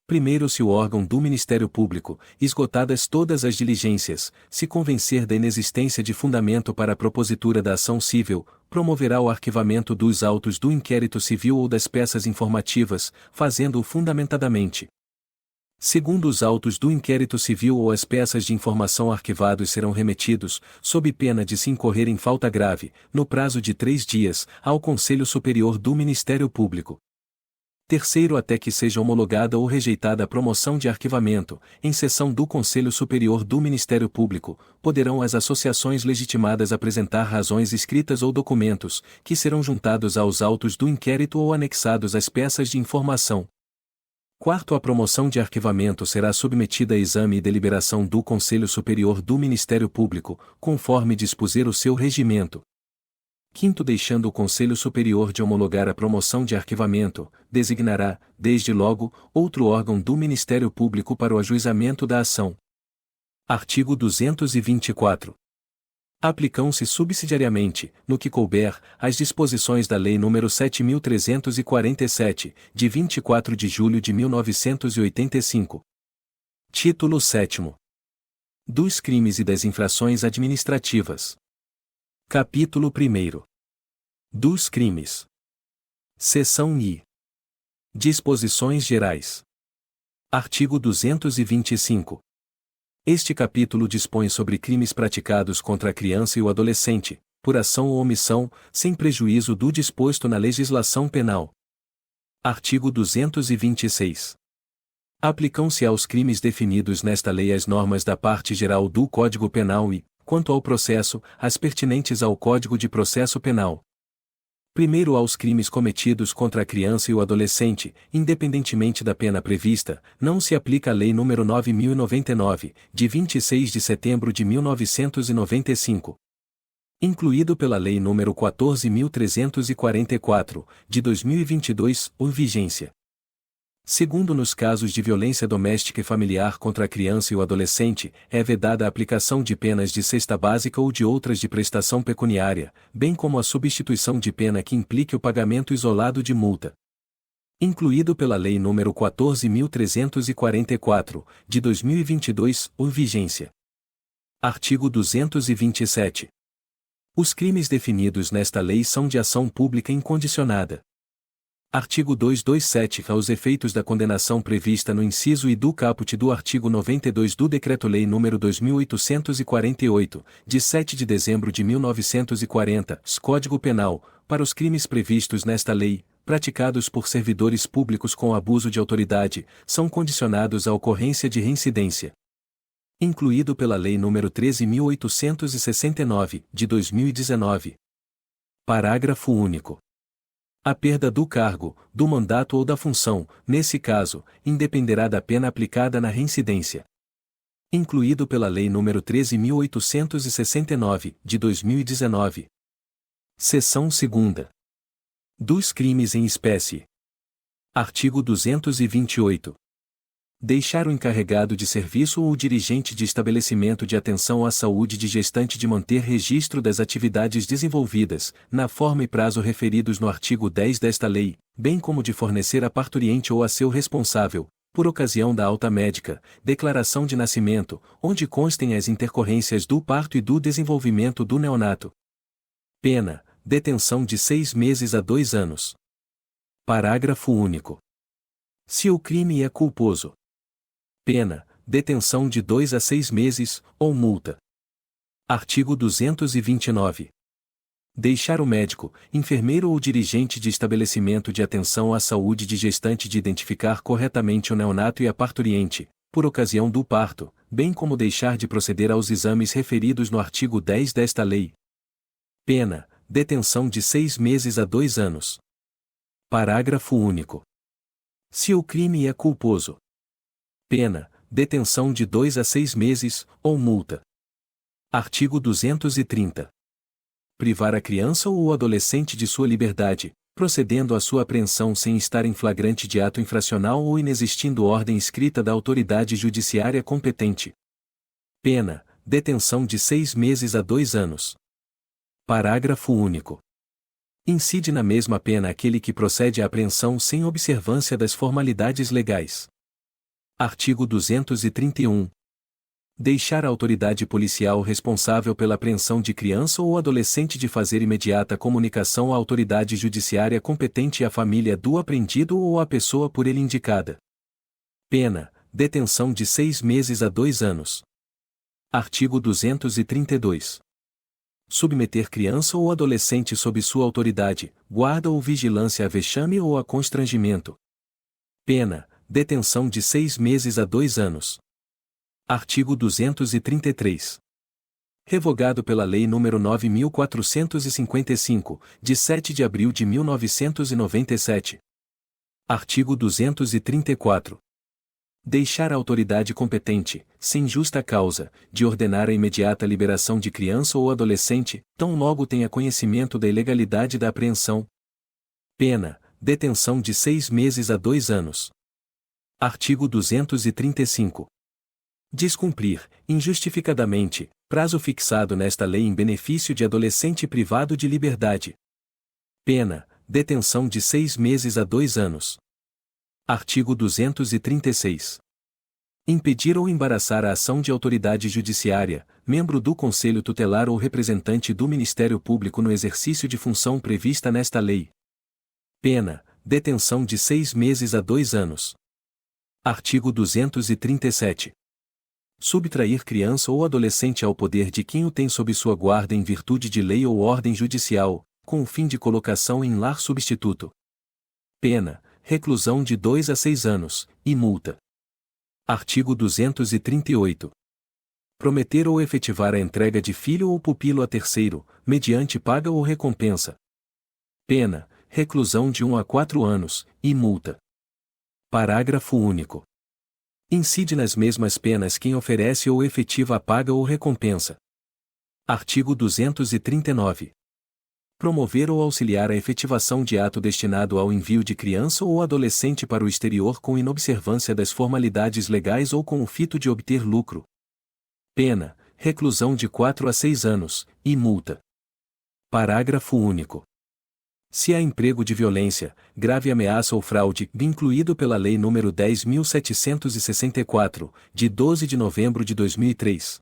Primeiro, se o órgão do Ministério Público, esgotadas todas as diligências, se convencer da inexistência de fundamento para a propositura da ação civil, promoverá o arquivamento dos autos do inquérito civil ou das peças informativas, fazendo-o fundamentadamente. Segundo, os autos do inquérito civil ou as peças de informação arquivados serão remetidos, sob pena de se incorrer em falta grave, no prazo de 3 dias, ao Conselho Superior do Ministério Público. Terceiro, até que seja homologada ou rejeitada a promoção de arquivamento, em sessão do Conselho Superior do Ministério Público, poderão as associações legitimadas apresentar razões escritas ou documentos, que serão juntados aos autos do inquérito ou anexados às peças de informação. Quarto, a promoção de arquivamento será submetida a exame e deliberação do Conselho Superior do Ministério Público, conforme dispuser o seu regimento. Quinto, deixando o Conselho Superior de homologar a promoção de arquivamento, designará, desde logo, outro órgão do Ministério Público para o ajuizamento da ação. Artigo 224. Aplicam-se subsidiariamente, no que couber, as disposições da Lei nº 7.347, de 24 de julho de 1985. Título 7º. Dos crimes e das infrações administrativas. Capítulo 1º. Dos crimes. Seção I. Disposições gerais. Artigo 225. Este capítulo dispõe sobre crimes praticados contra a criança e o adolescente, por ação ou omissão, sem prejuízo do disposto na legislação penal. Artigo 226. Aplicam-se aos crimes definidos nesta lei as normas da parte geral do Código Penal e, quanto ao processo, as pertinentes ao Código de Processo Penal. Primeiro, aos crimes cometidos contra a criança e o adolescente, independentemente da pena prevista, não se aplica a Lei nº 9.099, de 26 de setembro de 1995. Incluído pela Lei nº 14.344, de 2022, ou vigência. Segundo, nos casos de violência doméstica e familiar contra a criança e o adolescente, é vedada a aplicação de penas de cesta básica ou de outras de prestação pecuniária, bem como a substituição de pena que implique o pagamento isolado de multa. Incluído pela Lei nº 14.344, de 2022, ou vigência. Artigo 227. Os crimes definidos nesta lei são de ação pública incondicionada. Artigo 227. Aos efeitos da condenação prevista no inciso I do caput do artigo 92 do Decreto-Lei nº 2848, de 7 de dezembro de 1940, Código Penal, para os crimes previstos nesta lei, praticados por servidores públicos com abuso de autoridade, são condicionados à ocorrência de reincidência. Incluído pela Lei nº 13.869, de 2019. Parágrafo único. A perda do cargo, do mandato ou da função, nesse caso, independerá da pena aplicada na reincidência. Incluído pela Lei nº 13.869, de 2019. Seção 2ª. Dos crimes em espécie. Artigo 228. Deixar o encarregado de serviço ou o dirigente de estabelecimento de atenção à saúde de gestante de manter registro das atividades desenvolvidas, na forma e prazo referidos no artigo 10 desta lei, bem como de fornecer a parturiente ou a seu responsável, por ocasião da alta médica, declaração de nascimento, onde constem as intercorrências do parto e do desenvolvimento do neonato. Pena: detenção de 6 meses a 2 anos. Parágrafo único. Se o crime é culposo. Pena: detenção de 2 a 6 meses, ou multa. Artigo 229. Deixar o médico, enfermeiro ou dirigente de estabelecimento de atenção à saúde de gestante de identificar corretamente o neonato e a parturiente, por ocasião do parto, bem como deixar de proceder aos exames referidos no artigo 10 desta lei. Pena: detenção de 6 meses a 2 anos. Parágrafo único. Se o crime é culposo. Pena: detenção de 2 a 6 meses, ou multa. Artigo 230. Privar a criança ou o adolescente de sua liberdade, procedendo à sua apreensão sem estar em flagrante de ato infracional ou inexistindo ordem escrita da autoridade judiciária competente. Pena: detenção de 6 meses a 2 anos. Parágrafo único. Incide na mesma pena aquele que procede à apreensão sem observância das formalidades legais. Artigo 231. Deixar a autoridade policial responsável pela apreensão de criança ou adolescente de fazer imediata comunicação à autoridade judiciária competente e à família do apreendido ou à pessoa por ele indicada. Pena: detenção de 6 meses a 2 anos. Artigo 232. Submeter criança ou adolescente sob sua autoridade, guarda ou vigilância a vexame ou a constrangimento. Pena: detenção de 6 meses a 2 anos. Artigo 233. Revogado pela Lei nº 9.455, de 7 de abril de 1997. Artigo 234. Deixar a autoridade competente, sem justa causa, de ordenar a imediata liberação de criança ou adolescente, tão logo tenha conhecimento da ilegalidade da apreensão. Pena: detenção de 6 meses a 2 anos. Artigo 235. Descumprir, injustificadamente, prazo fixado nesta lei em benefício de adolescente privado de liberdade. Pena: detenção de 6 meses a 2 anos. Artigo 236. Impedir ou embaraçar a ação de autoridade judiciária, membro do Conselho Tutelar ou representante do Ministério Público no exercício de função prevista nesta lei. Pena: detenção de 6 meses a 2 anos. Artigo 237. Subtrair criança ou adolescente ao poder de quem o tem sob sua guarda em virtude de lei ou ordem judicial, com o fim de colocação em lar substituto. Pena: reclusão de 2 a 6 anos, e multa. Artigo 238. Prometer ou efetivar a entrega de filho ou pupilo a terceiro, mediante paga ou recompensa. Pena: reclusão de 1 a 4 anos, e multa. Parágrafo único. Incide nas mesmas penas quem oferece ou efetiva a paga ou recompensa. Artigo 239. Promover ou auxiliar a efetivação de ato destinado ao envio de criança ou adolescente para o exterior com inobservância das formalidades legais ou com o fito de obter lucro. Pena: reclusão de 4 a 6 anos, e multa. Parágrafo único. Se há emprego de violência, grave ameaça ou fraude, incluído pela Lei nº 10.764, de 12 de novembro de 2003.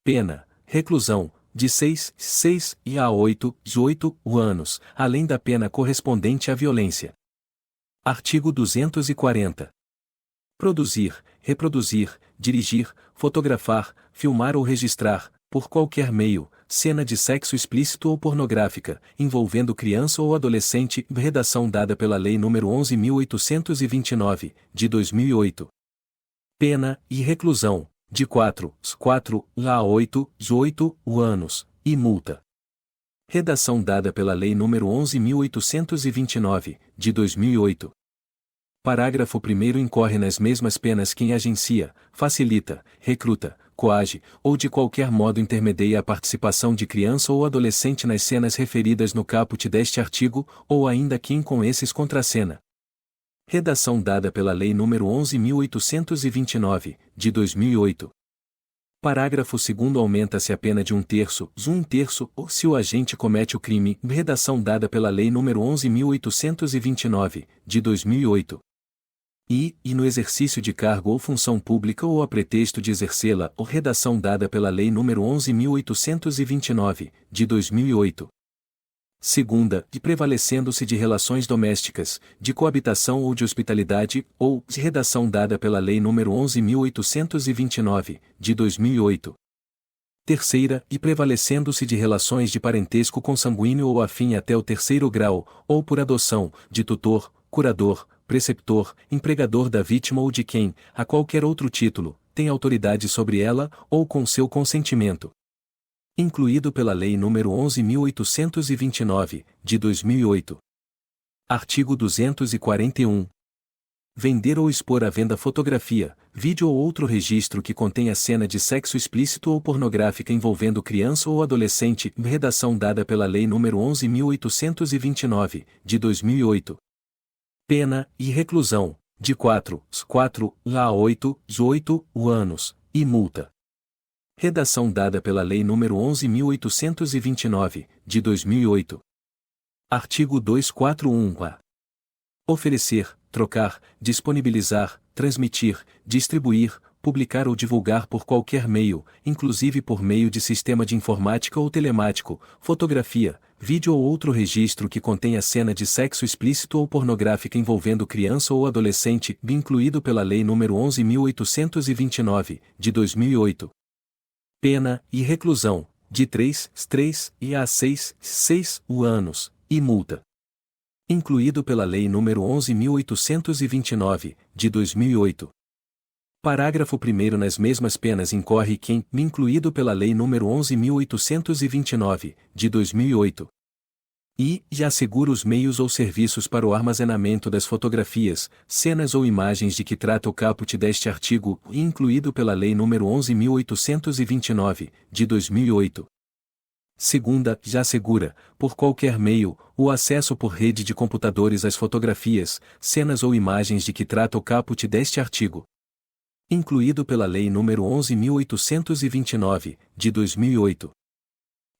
Pena: reclusão, de 6 e a 8 anos, além da pena correspondente à violência. Artigo 240. Produzir, reproduzir, dirigir, fotografar, filmar ou registrar, por qualquer meio, cena de sexo explícito ou pornográfica, envolvendo criança ou adolescente, redação dada pela Lei nº 11.829, de 2008. Pena e reclusão, de 4 a 8 anos, e multa. Redação dada pela Lei nº 11.829, de 2008. Parágrafo 1º incorre nas mesmas penas quem agencia, facilita, recruta, coage, ou de qualquer modo intermedia a participação de criança ou adolescente nas cenas referidas no caput deste artigo, ou ainda quem com esses contracena. Redação dada pela Lei nº 11.829, de 2008. Parágrafo 2º aumenta-se a pena de 1/3, ou se o agente comete o crime, redação dada pela Lei nº 11.829, de 2008. E no exercício de cargo ou função pública ou a pretexto de exercê-la, ou redação dada pela Lei nº 11.829, de 2008. Segunda, de prevalecendo-se de relações domésticas, de coabitação ou de hospitalidade, ou de redação dada pela Lei nº 11.829, de 2008. Terceira, de prevalecendo-se de relações de parentesco consanguíneo ou afim até o 3º grau, ou por adoção, de tutor, curador, preceptor, empregador da vítima ou de quem, a qualquer outro título, tem autoridade sobre ela, ou com seu consentimento. Incluído pela Lei nº 11.829, de 2008. Artigo 241. Vender ou expor à venda fotografia, vídeo ou outro registro que contenha cena de sexo explícito ou pornográfica envolvendo criança ou adolescente, redação dada pela Lei nº 11.829, de 2008. Pena e reclusão, de 4 a 8 anos, e multa. Redação dada pela Lei nº 11.829, de 2008. Artigo 241-A. Oferecer, trocar, disponibilizar, transmitir, distribuir, publicar ou divulgar por qualquer meio, inclusive por meio de sistema de informática ou telemático, fotografia, vídeo ou outro registro que contenha cena de sexo explícito ou pornográfica envolvendo criança ou adolescente, incluído pela Lei nº 11.829, de 2008. Pena e reclusão, de 3 a 6 anos, e multa. Incluído pela Lei nº 11.829, de 2008. Parágrafo 1º nas mesmas penas incorre quem, incluído pela Lei nº 11.829, de 2008. E assegura os meios ou serviços para o armazenamento das fotografias, cenas ou imagens de que trata o caput deste artigo, incluído pela Lei nº 11.829, de 2008. Segunda, assegura, por qualquer meio, o acesso por rede de computadores às fotografias, cenas ou imagens de que trata o caput deste artigo. Incluído pela Lei nº 11.829, de 2008.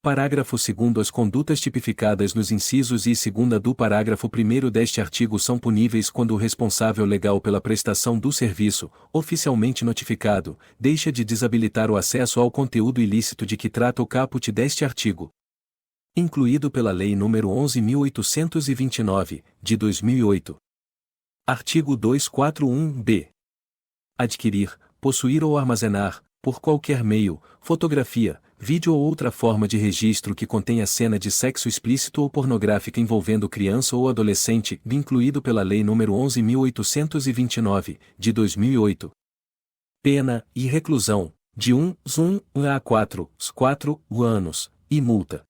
Parágrafo 2º as condutas tipificadas nos incisos I e II do parágrafo 1º deste artigo são puníveis quando o responsável legal pela prestação do serviço, oficialmente notificado, deixa de desabilitar o acesso ao conteúdo ilícito de que trata o caput deste artigo. Incluído pela Lei nº 11.829, de 2008. Artigo 241-B. Adquirir, possuir ou armazenar, por qualquer meio, fotografia, vídeo ou outra forma de registro que contenha cena de sexo explícito ou pornográfica envolvendo criança ou adolescente, incluído pela Lei nº 11.829, de 2008. Pena e reclusão, de 1 a 4 anos, e multa.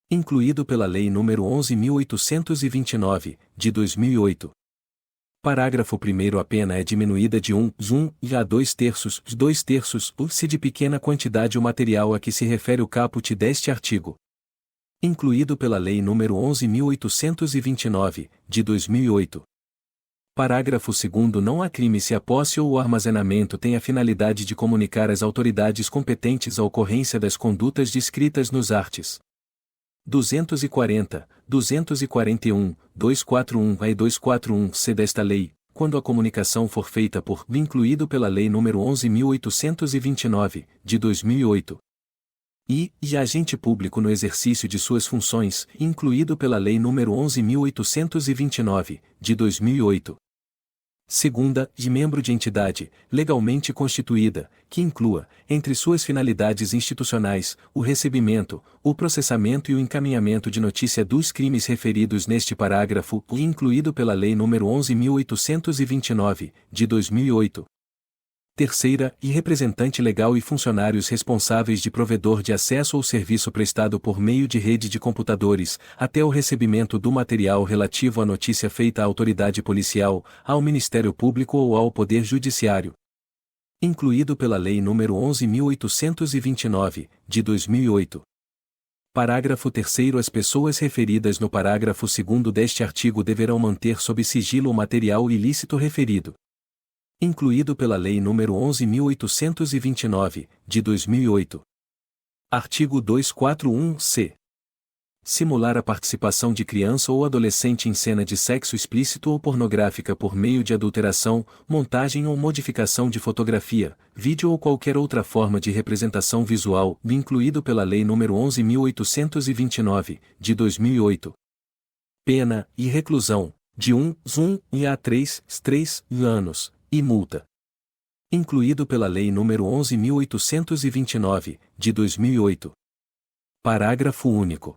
Incluído pela Lei nº 11.829, de 2008. Parágrafo 1º a pena é diminuída de 1 a 2/3, se de pequena quantidade o material a que se refere o caput deste artigo. Incluído pela Lei nº 11.829, de 2008. Parágrafo 2º não há crime se a posse ou o armazenamento tem a finalidade de comunicar às autoridades competentes a ocorrência das condutas descritas nos arts. 240, 241, 241-A e 241-C desta lei, quando a comunicação for feita por, incluído pela Lei nº 11.829, de 2008. E agente público no exercício de suas funções, incluído pela Lei nº 11.829, de 2008. Segunda, de membro de entidade, legalmente constituída, que inclua, entre suas finalidades institucionais, o recebimento, o processamento e o encaminhamento de notícia dos crimes referidos neste parágrafo e incluído pela Lei nº 11.829, de 2008. Terceira, e representante legal e funcionários responsáveis de provedor de acesso ao serviço prestado por meio de rede de computadores, até o recebimento do material relativo à notícia feita à autoridade policial, ao Ministério Público ou ao Poder Judiciário. Incluído pela Lei nº 11.829, de 2008. Parágrafo 3º. As pessoas referidas no parágrafo 2º deste artigo deverão manter sob sigilo o material ilícito referido. Incluído pela Lei nº 11.829, de 2008. Artigo 241-C. Simular a participação de criança ou adolescente em cena de sexo explícito ou pornográfica por meio de adulteração, montagem ou modificação de fotografia, vídeo ou qualquer outra forma de representação visual, incluído pela Lei nº 11.829, de 2008. Pena e reclusão, de 1 a 3 anos, e multa. Incluído pela Lei nº 11.829, de 2008. Parágrafo único.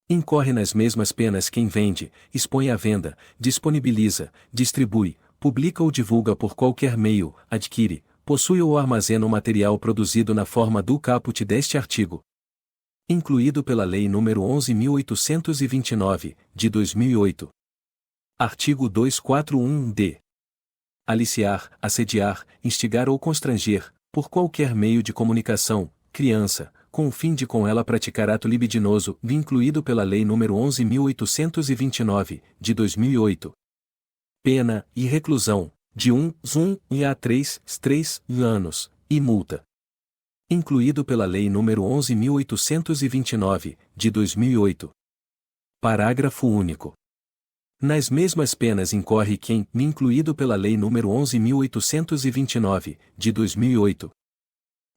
Incorre nas mesmas penas quem vende, expõe à venda, disponibiliza, distribui, publica ou divulga por qualquer meio, adquire, possui ou armazena o material produzido na forma do caput deste artigo. Incluído pela Lei nº 11.829, de 2008. Artigo 241-D. Aliciar, assediar, instigar ou constranger, por qualquer meio de comunicação, criança, com o fim de com ela praticar ato libidinoso, incluído pela Lei nº 11.829, de 2008. Pena e reclusão, de 1 a 3 anos, e multa. Incluído pela Lei nº 11.829, de 2008. Parágrafo único. Nas mesmas penas incorre quem, incluído pela Lei nº 11.829, de 2008,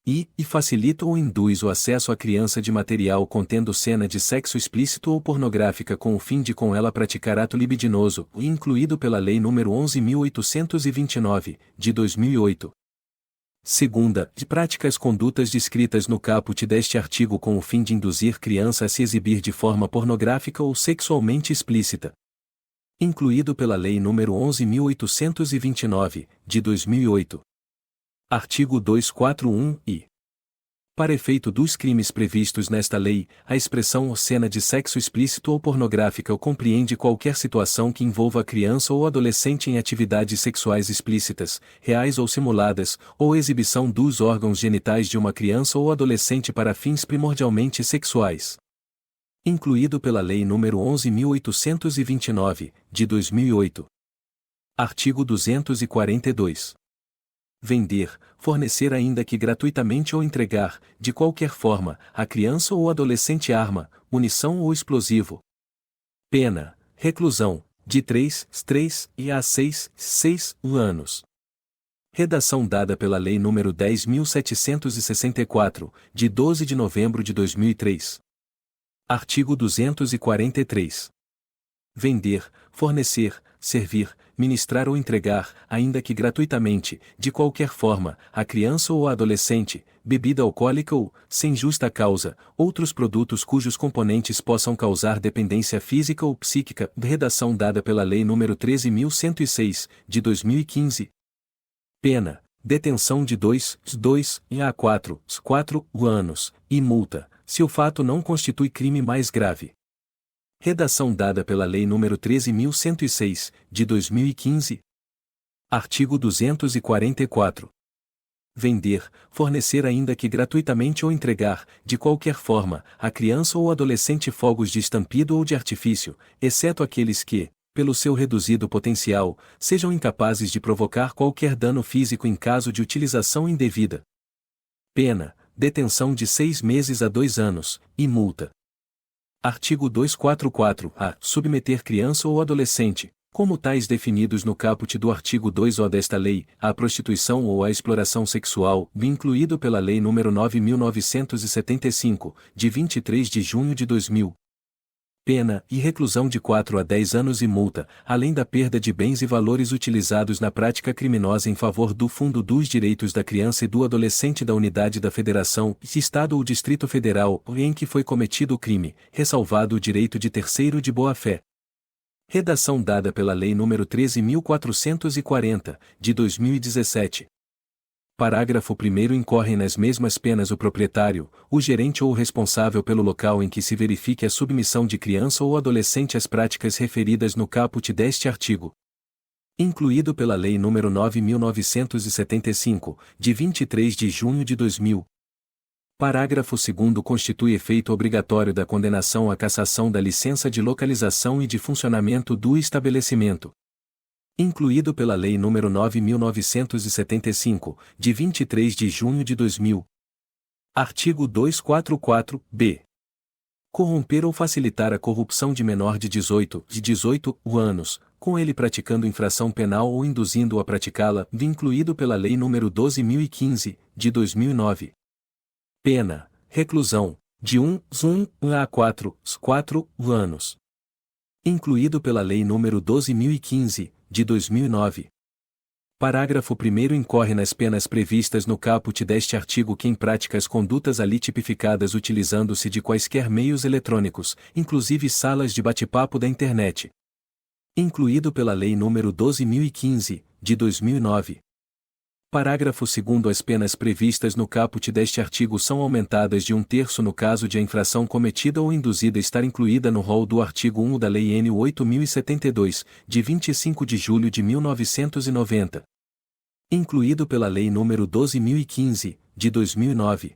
e facilita ou induz o acesso à criança de material contendo cena de sexo explícito ou pornográfica com o fim de com ela praticar ato libidinoso, incluído pela Lei nº 11.829, de 2008. Segunda, de práticas condutas descritas no caput deste artigo com o fim de induzir criança a se exibir de forma pornográfica ou sexualmente explícita. Incluído pela Lei nº 11.829, de 2008. Artigo 241-I. Para efeito dos crimes previstos nesta lei, a expressão ou cena de sexo explícito ou pornográfica compreende qualquer situação que envolva a criança ou adolescente em atividades sexuais explícitas, reais ou simuladas, ou exibição dos órgãos genitais de uma criança ou adolescente para fins primordialmente sexuais. Incluído pela Lei nº 11.829, de 2008. Artigo 242. Vender, fornecer ainda que gratuitamente ou entregar, de qualquer forma, a criança ou adolescente arma, munição ou explosivo. Pena, reclusão, de 3 a 6 anos. Redação dada pela Lei nº 10.764, de 12 de novembro de 2003. Artigo 243. Vender, fornecer, servir, ministrar ou entregar, ainda que gratuitamente, de qualquer forma, a criança ou adolescente, bebida alcoólica ou, sem justa causa, outros produtos cujos componentes possam causar dependência física ou psíquica. Redação dada pela Lei nº 13.106, de 2015. Pena, detenção de 2 a 4 anos, e multa, se o fato não constitui crime mais grave. Redação dada pela Lei nº 13.106, de 2015. Artigo 244. Vender, fornecer ainda que gratuitamente ou entregar, de qualquer forma, a criança ou adolescente fogos de estampido ou de artifício, exceto aqueles que, pelo seu reduzido potencial, sejam incapazes de provocar qualquer dano físico em caso de utilização indevida. Pena, detenção de 6 meses a 2 anos, e multa. Artigo 244-A. Submeter criança ou adolescente, como tais definidos no caput do artigo 2-O desta lei, à prostituição ou à exploração sexual, incluído pela Lei nº 9.975, de 23 de junho de 2000. Pena e reclusão de 4 a 10 anos e multa, além da perda de bens e valores utilizados na prática criminosa em favor do Fundo dos Direitos da Criança e do Adolescente da Unidade da Federação, Estado ou Distrito Federal em que foi cometido o crime, ressalvado o direito de terceiro de boa-fé. Redação dada pela Lei nº 13.440, de 2017. Parágrafo 1º. Incorrem nas mesmas penas o proprietário, o gerente ou o responsável pelo local em que se verifique a submissão de criança ou adolescente às práticas referidas no caput deste artigo. Incluído pela Lei nº 9.975, de 23 de junho de 2000. Parágrafo 2º. Constitui efeito obrigatório da condenação a cassação da licença de localização e de funcionamento do estabelecimento. Incluído pela Lei nº 9.975, de 23 de junho de 2000. Artigo 244-B. Corromper ou facilitar a corrupção de menor de 18 anos, com ele praticando infração penal ou induzindo-o a praticá-la, incluído pela Lei nº 12.015, de 2009. Pena: reclusão, de 1 a 4 anos. Incluído pela Lei nº 12.015, de 2009. Parágrafo 1º. Incorre nas penas previstas no caput deste artigo quem pratica as condutas ali tipificadas utilizando-se de quaisquer meios eletrônicos, inclusive salas de bate-papo da internet. Incluído pela Lei nº 12.015, de 2009. Parágrafo 2º. As penas previstas no caput deste artigo são aumentadas de 1/3 no caso de a infração cometida ou induzida estar incluída no rol do artigo 1 da Lei N. 8.072, de 25 de julho de 1990. Incluído pela Lei nº 12.015, de 2009.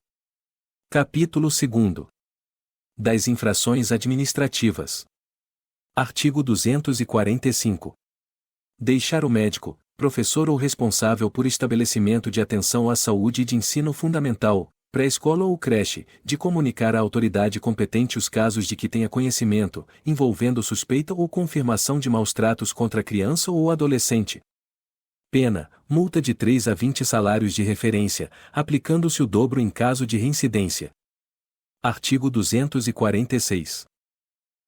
Capítulo 2º. Das infrações administrativas. Artigo 245. Deixar o médico, professor ou responsável por estabelecimento de atenção à saúde e de ensino fundamental, pré-escola ou creche, de comunicar à autoridade competente os casos de que tenha conhecimento, envolvendo suspeita ou confirmação de maus-tratos contra a criança ou adolescente. Pena: multa de 3 a 20 salários de referência, aplicando-se o dobro em caso de reincidência. Artigo 246.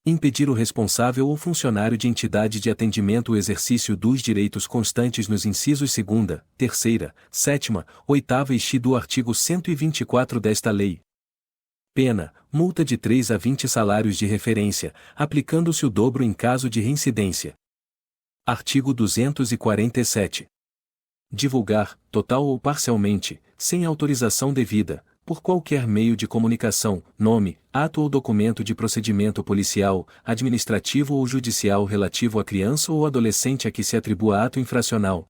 Impedir o responsável ou funcionário de entidade de atendimento o exercício dos direitos constantes nos incisos 2ª, 3ª, 7ª, 8ª e x do artigo 124 desta lei. Pena: multa de 3 a 20 salários de referência, aplicando-se o dobro em caso de reincidência. Artigo 247. Divulgar, total ou parcialmente, sem autorização devida, por qualquer meio de comunicação, nome, ato ou documento de procedimento policial, administrativo ou judicial relativo à criança ou adolescente a que se atribua ato infracional.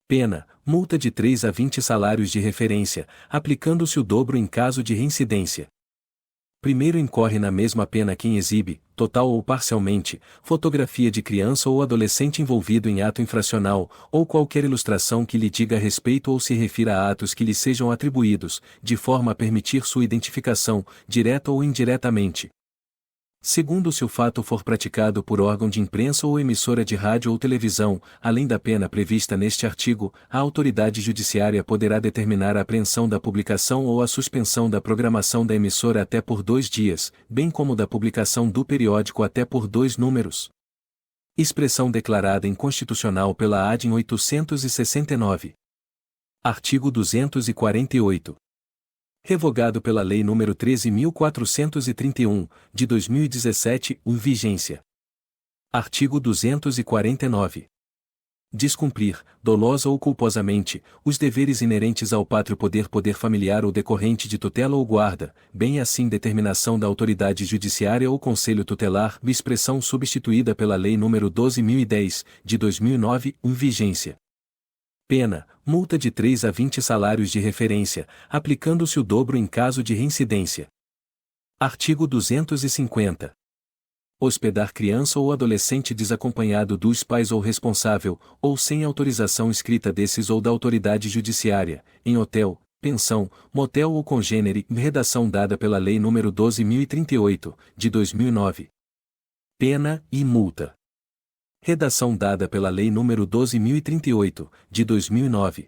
Pena: multa de 3 a 20 salários de referência, aplicando-se o dobro em caso de reincidência. Primeiro incorre na mesma pena quem exibe, total ou parcialmente, fotografia de criança ou adolescente envolvido em ato infracional, ou qualquer ilustração que lhe diga respeito ou se refira a atos que lhe sejam atribuídos, de forma a permitir sua identificação, direta ou indiretamente. Segundo, se o fato for praticado por órgão de imprensa ou emissora de rádio ou televisão, além da pena prevista neste artigo, a autoridade judiciária poderá determinar a apreensão da publicação ou a suspensão da programação da emissora até por 2 dias, bem como da publicação do periódico até por 2 números. Expressão declarada inconstitucional pela AD em 869. Artigo 248. Revogado pela Lei nº 13.431, de 2017, vigência. Artigo 249. Descumprir, dolosa ou culposamente, os deveres inerentes ao pátrio poder familiar ou decorrente de tutela ou guarda, bem assim determinação da autoridade judiciária ou conselho tutelar, expressão substituída pela Lei nº 12.010, de 2009, vigência. Pena: multa de 3 a 20 salários de referência, aplicando-se o dobro em caso de reincidência. Artigo 250. Hospedar criança ou adolescente desacompanhado dos pais ou responsável, ou sem autorização escrita desses ou da autoridade judiciária, em hotel, pensão, motel ou congênere, redação dada pela Lei nº 12.038, de 2009. Pena e multa. Redação dada pela Lei nº 12.038, de 2009.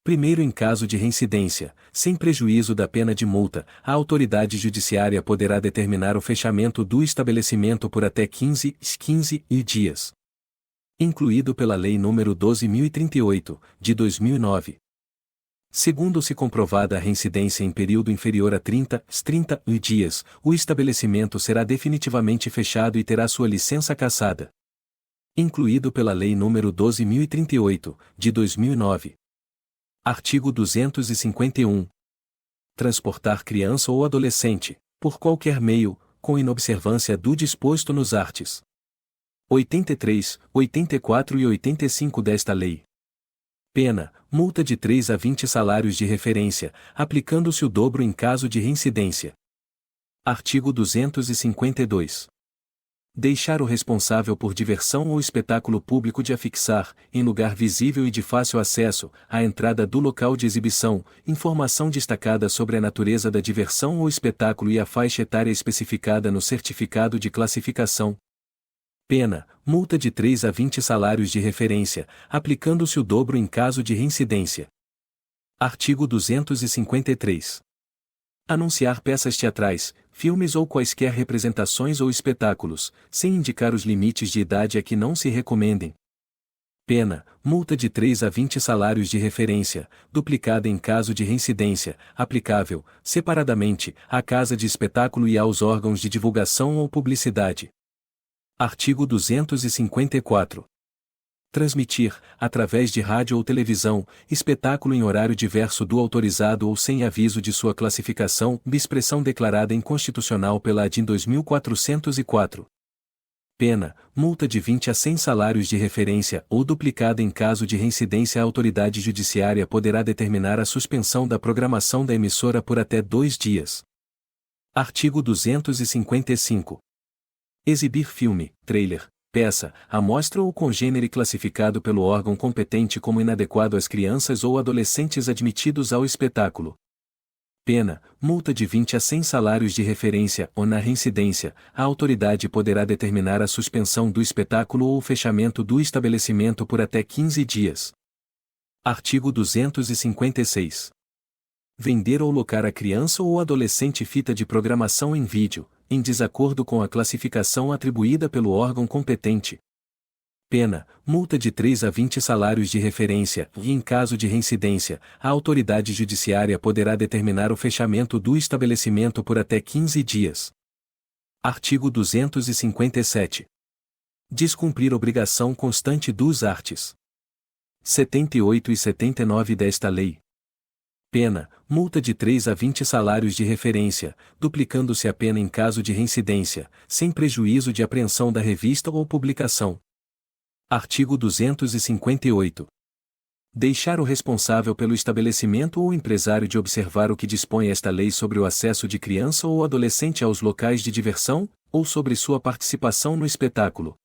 Primeiro, em caso de reincidência, sem prejuízo da pena de multa, a autoridade judiciária poderá determinar o fechamento do estabelecimento por até 15 dias. Incluído pela Lei nº 12.038, de 2009. Segundo, se comprovada a reincidência em período inferior a 30 dias, o estabelecimento será definitivamente fechado e terá sua licença cassada. Incluído pela Lei nº 12.038, de 2009. Artigo 251. Transportar criança ou adolescente, por qualquer meio, com inobservância do disposto nos arts. 83, 84 e 85 desta lei. Pena, multa de 3 a 20 salários de referência, aplicando-se o dobro em caso de reincidência. Artigo 252. Deixar o responsável por diversão ou espetáculo público de afixar, em lugar visível e de fácil acesso, à entrada do local de exibição, informação destacada sobre a natureza da diversão ou espetáculo e a faixa etária especificada no certificado de classificação. Pena, multa de 3 a 20 salários de referência, aplicando-se o dobro em caso de reincidência. Artigo 253. Anunciar peças teatrais, filmes ou quaisquer representações ou espetáculos, sem indicar os limites de idade a que não se recomendem. Pena, multa de 3 a 20 salários de referência, duplicada em caso de reincidência, aplicável, separadamente, à casa de espetáculo e aos órgãos de divulgação ou publicidade. Artigo 254. Transmitir, através de rádio ou televisão, espetáculo em horário diverso do autorizado ou sem aviso de sua classificação, expressão declarada inconstitucional pela ADIM 2404. Pena, multa de 20 a 100 salários de referência ou duplicada em caso de reincidência. A autoridade judiciária poderá determinar a suspensão da programação da emissora por até 2 dias. Artigo 255. Exibir filme, trailer, peça, amostra ou congênere classificado pelo órgão competente como inadequado às crianças ou adolescentes admitidos ao espetáculo. Pena, multa de 20 a 100 salários de referência ou na reincidência, a autoridade poderá determinar a suspensão do espetáculo ou o fechamento do estabelecimento por até 15 dias. Artigo 256. Vender ou locar a criança ou adolescente fita de programação em vídeo, em desacordo com a classificação atribuída pelo órgão competente. Pena, multa de 3 a 20 salários de referência, e em caso de reincidência, a autoridade judiciária poderá determinar o fechamento do estabelecimento por até 15 dias. Artigo 257. Descumprir obrigação constante dos arts. 78 e 79 desta lei. Pena, multa de 3 a 20 salários de referência, duplicando-se a pena em caso de reincidência, sem prejuízo de apreensão da revista ou publicação. Artigo 258. Deixar o responsável pelo estabelecimento ou empresário de observar o que dispõe esta lei sobre o acesso de criança ou adolescente aos locais de diversão, ou sobre sua participação no espetáculo.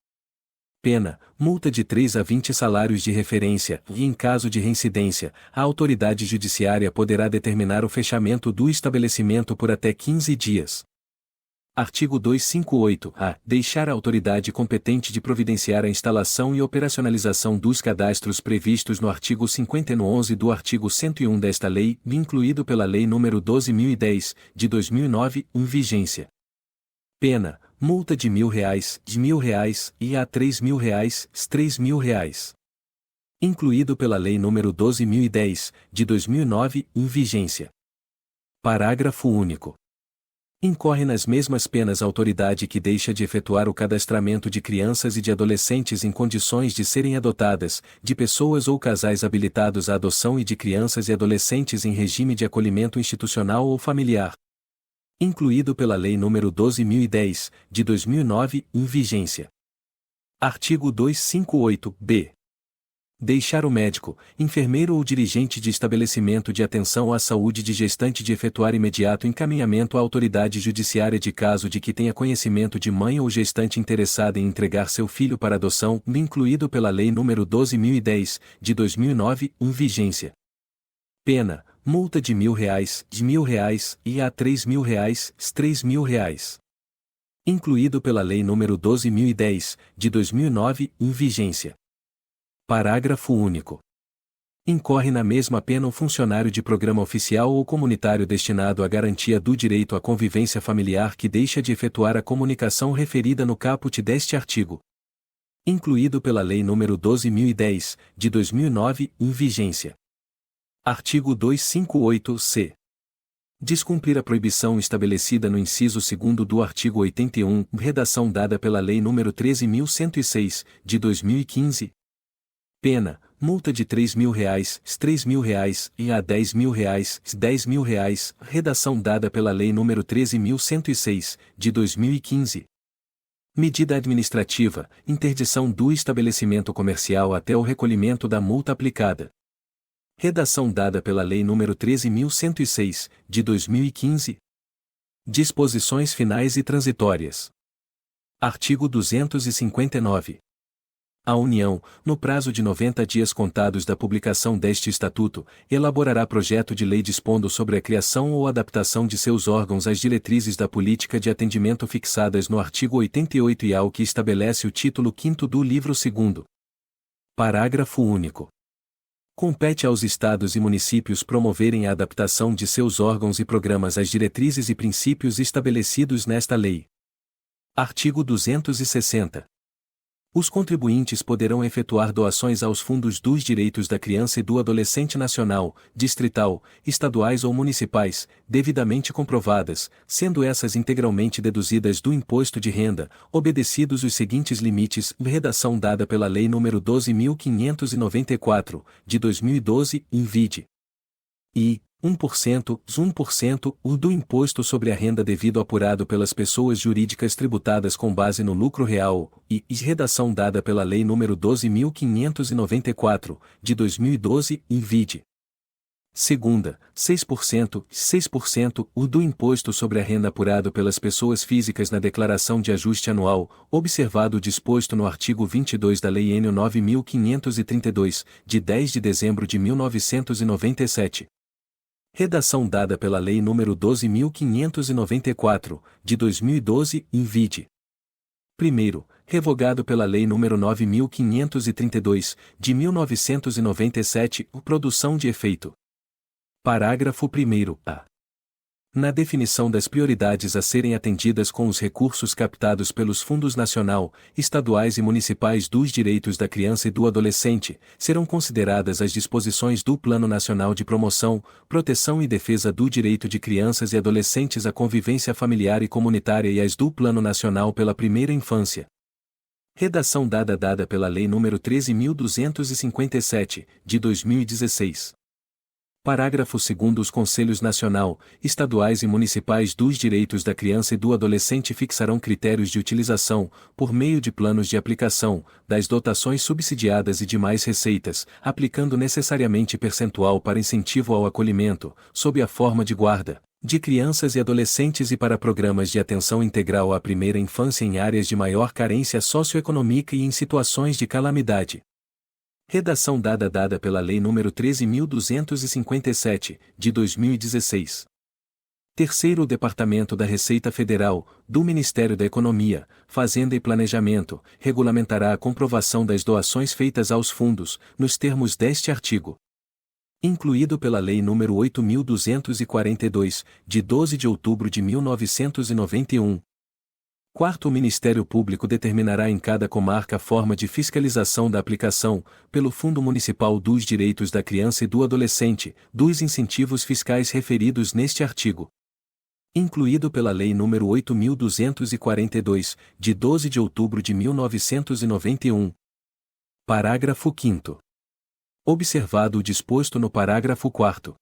Pena, multa de 3 a 20 salários de referência, e em caso de reincidência, a autoridade judiciária poderá determinar o fechamento do estabelecimento por até 15 dias. Artigo 258-A. Deixar a autoridade competente de providenciar a instalação e operacionalização dos cadastros previstos no artigo 50-11 do artigo 101 desta lei, incluído pela Lei nº 12.010, de 2009, em vigência. Pena, multa de R$ 1.000, e a R$ 3.000, R$ 3.000. Incluído pela Lei nº 12.010, de 2009, em vigência. Parágrafo único. Incorre nas mesmas penas a autoridade que deixa de efetuar o cadastramento de crianças e de adolescentes em condições de serem adotadas, de pessoas ou casais habilitados à adoção e de crianças e adolescentes em regime de acolhimento institucional ou familiar. Incluído pela Lei nº 12.010, de 2009, em vigência. Artigo 258-B. Deixar o médico, enfermeiro ou dirigente de estabelecimento de atenção à saúde de gestante de efetuar imediato encaminhamento à autoridade judiciária de caso de que tenha conhecimento de mãe ou gestante interessada em entregar seu filho para adoção, incluído pela Lei nº 12.010, de 2009, em vigência. Pena, multa de R$ 1.000, e a R$ 3.000, R$ 3.000. Incluído pela Lei nº 12.010, de 2009, em vigência. Parágrafo único. Incorre na mesma pena o funcionário de programa oficial ou comunitário destinado à garantia do direito à convivência familiar que deixa de efetuar a comunicação referida no caput deste artigo. Incluído pela Lei nº 12.010, de 2009, em vigência. Artigo 258-C. Descumprir a proibição estabelecida no inciso 2º do artigo 81, redação dada pela Lei nº 13.106, de 2015. Pena: multa de R$ 3.000, R$ 3.000 e a R$ 10.000, R$ 10.000, redação dada pela Lei nº 13.106, de 2015. Medida administrativa: interdição do estabelecimento comercial até o recolhimento da multa aplicada. Redação dada pela Lei nº 13.106, de 2015. Disposições finais e transitórias. Artigo 259. A União, no prazo de 90 dias contados da publicação deste Estatuto, elaborará projeto de lei dispondo sobre a criação ou adaptação de seus órgãos às diretrizes da política de atendimento fixadas no artigo 88-A, o que estabelece o título 5º do livro 2º. Parágrafo único. Compete aos Estados e municípios promoverem a adaptação de seus órgãos e programas às diretrizes e princípios estabelecidos nesta lei. Artigo 260. Os contribuintes poderão efetuar doações aos fundos dos direitos da criança e do adolescente nacional, distrital, estaduais ou municipais, devidamente comprovadas, sendo essas integralmente deduzidas do imposto de renda, obedecidos os seguintes limites, redação dada pela Lei nº 12.594, de 2012, in vide. I. 1% do imposto sobre a renda devido apurado pelas pessoas jurídicas tributadas com base no lucro real, e redação dada pela Lei nº 12.594, de 2012, in vide. Segunda, 6% do imposto sobre a renda apurado pelas pessoas físicas na declaração de ajuste anual, observado o disposto no artigo 22 da Lei Nº 9.532, de 10 de dezembro de 1997. Redação dada pela Lei nº 12.594, de 2012, in vide. Primeiro, revogado pela Lei nº 9.532, de 1997, produção de efeito. Parágrafo 1º-A. Na definição das prioridades a serem atendidas com os recursos captados pelos fundos nacional, estaduais e municipais dos direitos da criança e do adolescente, serão consideradas as disposições do Plano Nacional de Promoção, Proteção e Defesa do Direito de Crianças e Adolescentes à Convivência Familiar e Comunitária e as do Plano Nacional pela Primeira Infância. Redação dada pela Lei nº 13.257, de 2016. Parágrafo 2º. Os Conselhos Nacional, Estaduais e Municipais dos Direitos da Criança e do Adolescente fixarão critérios de utilização, por meio de planos de aplicação, das dotações subsidiadas e demais receitas, aplicando necessariamente percentual para incentivo ao acolhimento, sob a forma de guarda, de crianças e adolescentes e para programas de atenção integral à primeira infância em áreas de maior carência socioeconômica e em situações de calamidade. Redação dada pela Lei nº 13.257, de 2016. Terceiro, o Departamento da Receita Federal, do Ministério da Economia, Fazenda e Planejamento, regulamentará a comprovação das doações feitas aos fundos, nos termos deste artigo. Incluído pela Lei nº 8.242, de 12 de outubro de 1991. Quarto, o Ministério Público determinará em cada comarca a forma de fiscalização da aplicação, pelo Fundo Municipal dos Direitos da Criança e do Adolescente, dos incentivos fiscais referidos neste artigo. Incluído pela Lei nº 8.242, de 12 de outubro de 1991. Parágrafo 5º. Observado o disposto no parágrafo 4º.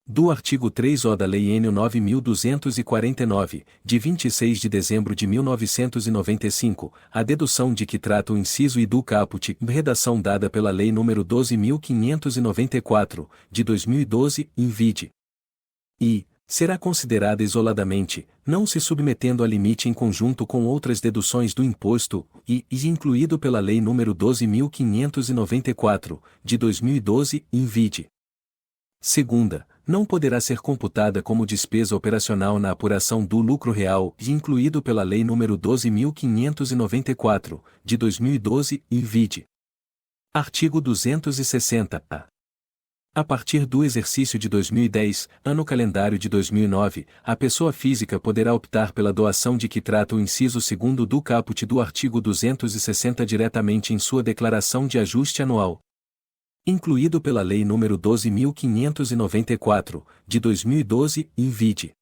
Do artigo 3-O da Lei Nº 9.249, de 26 de dezembro de 1995, a dedução de que trata o inciso I do caput, redação dada pela Lei nº 12.594, de 2012, in vide. I. Será considerada isoladamente, não se submetendo a limite em conjunto com outras deduções do imposto, e incluído pela Lei nº 12.594, de 2012, in vide. Segunda, não poderá ser computada como despesa operacional na apuração do lucro real, incluído pela Lei nº 12.594, de 2012, in vide. Artigo 260-A. A partir do exercício de 2010, ano calendário de 2009, a pessoa física poderá optar pela doação de que trata o inciso 2º do caput do artigo 260 diretamente em sua declaração de ajuste anual. Incluído pela Lei nº 12.594, de 2012, e vide.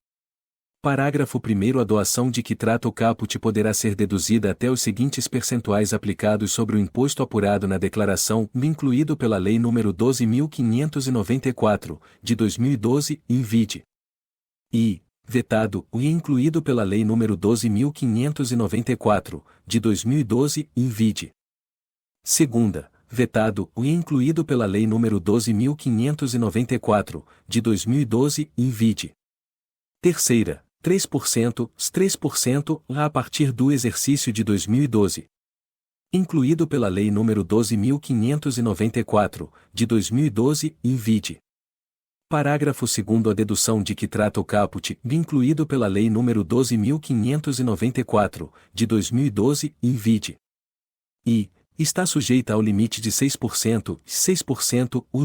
Parágrafo 1º. A doação de que trata o caput poderá ser deduzida até os seguintes percentuais aplicados sobre o imposto apurado na declaração, incluído pela Lei nº 12.594, de 2012, e vide. E, vetado, o incluído pela Lei nº 12.594, de 2012, e vide. Segunda, vetado, o incluído pela Lei nº 12.594, de 2012, e vide. Terceira, 3% a partir do exercício de 2012. Incluído pela Lei nº 12.594, de 2012, e vide. Parágrafo 2º. A dedução de que trata o caput, incluído pela Lei nº 12.594, de 2012, e vide. E, está sujeita ao limite de 6%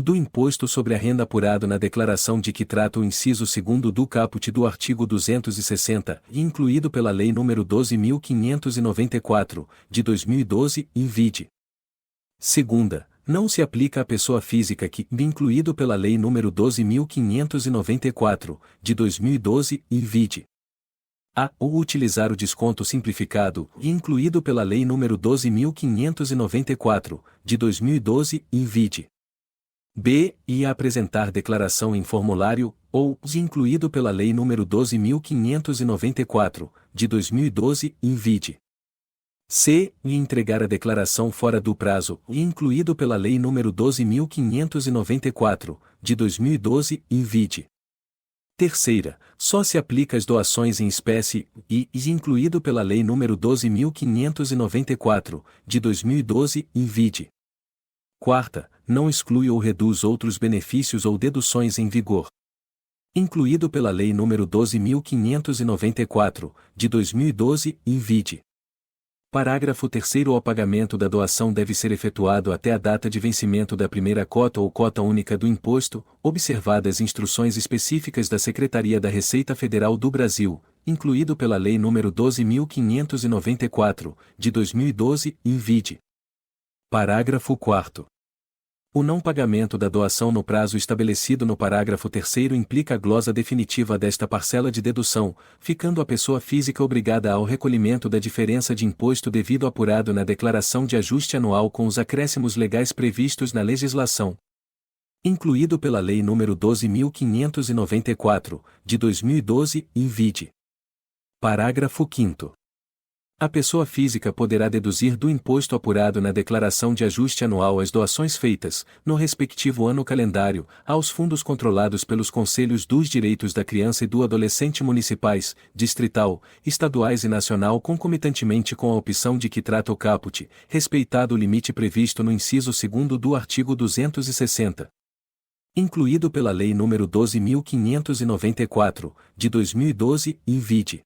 do imposto sobre a renda apurado na declaração de que trata o inciso 2º do caput do artigo 260, incluído pela Lei nº 12.594, de 2012, e vide. Segunda, não se aplica à pessoa física que, incluído pela Lei nº 12.594, de 2012, e vide. A. Ou utilizar o desconto simplificado, incluído pela Lei nº 12.594, de 2012, e vide. B. E apresentar declaração em formulário, ou, incluído pela Lei nº 12.594, de 2012, e vide. C. E entregar a declaração fora do prazo, incluído pela Lei nº 12.594, de 2012, e vide. Terceira, só se aplica às doações em espécie, e incluído pela Lei nº 12.594, de 2012, e vide. Quarta, não exclui ou reduz outros benefícios ou deduções em vigor. Incluído pela Lei nº 12.594, de 2012, e vide. Parágrafo 3º. O pagamento da doação deve ser efetuado até a data de vencimento da primeira cota ou cota única do imposto, observadas instruções específicas da Secretaria da Receita Federal do Brasil, incluído pela Lei nº 12.594, de 2012, e vide. Parágrafo 4º. O não pagamento da doação no prazo estabelecido no parágrafo 3º implica a glosa definitiva desta parcela de dedução, ficando a pessoa física obrigada ao recolhimento da diferença de imposto devido apurado na declaração de ajuste anual com os acréscimos legais previstos na legislação. Incluído pela Lei nº 12.594, de 2012, e vide. Parágrafo 5º. A pessoa física poderá deduzir do imposto apurado na declaração de ajuste anual as doações feitas, no respectivo ano calendário, aos fundos controlados pelos Conselhos dos Direitos da Criança e do Adolescente municipais, distrital, estaduais e nacional concomitantemente com a opção de que trata o caput, respeitado o limite previsto no inciso 2º do artigo 260. Incluído pela Lei nº 12.594, de 2012, e vide.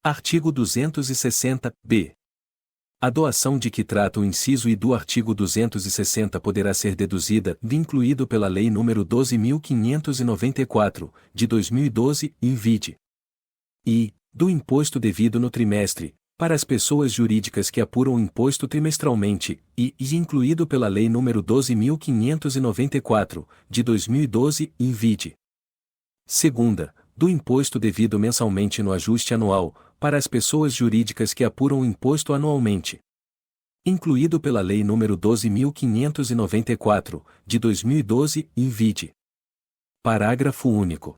Artigo 260-B. A doação de que trata o inciso I do artigo 260 poderá ser deduzida, incluído pela Lei nº 12.594, de 2012, e vide. I. Do imposto devido no trimestre, para as pessoas jurídicas que apuram o imposto trimestralmente, e incluído pela Lei nº 12.594, de 2012, e vide. Segunda, do imposto devido mensalmente no ajuste anual, para as pessoas jurídicas que apuram o imposto anualmente. Incluído pela Lei nº 12.594, de 2012, e vide. Parágrafo único.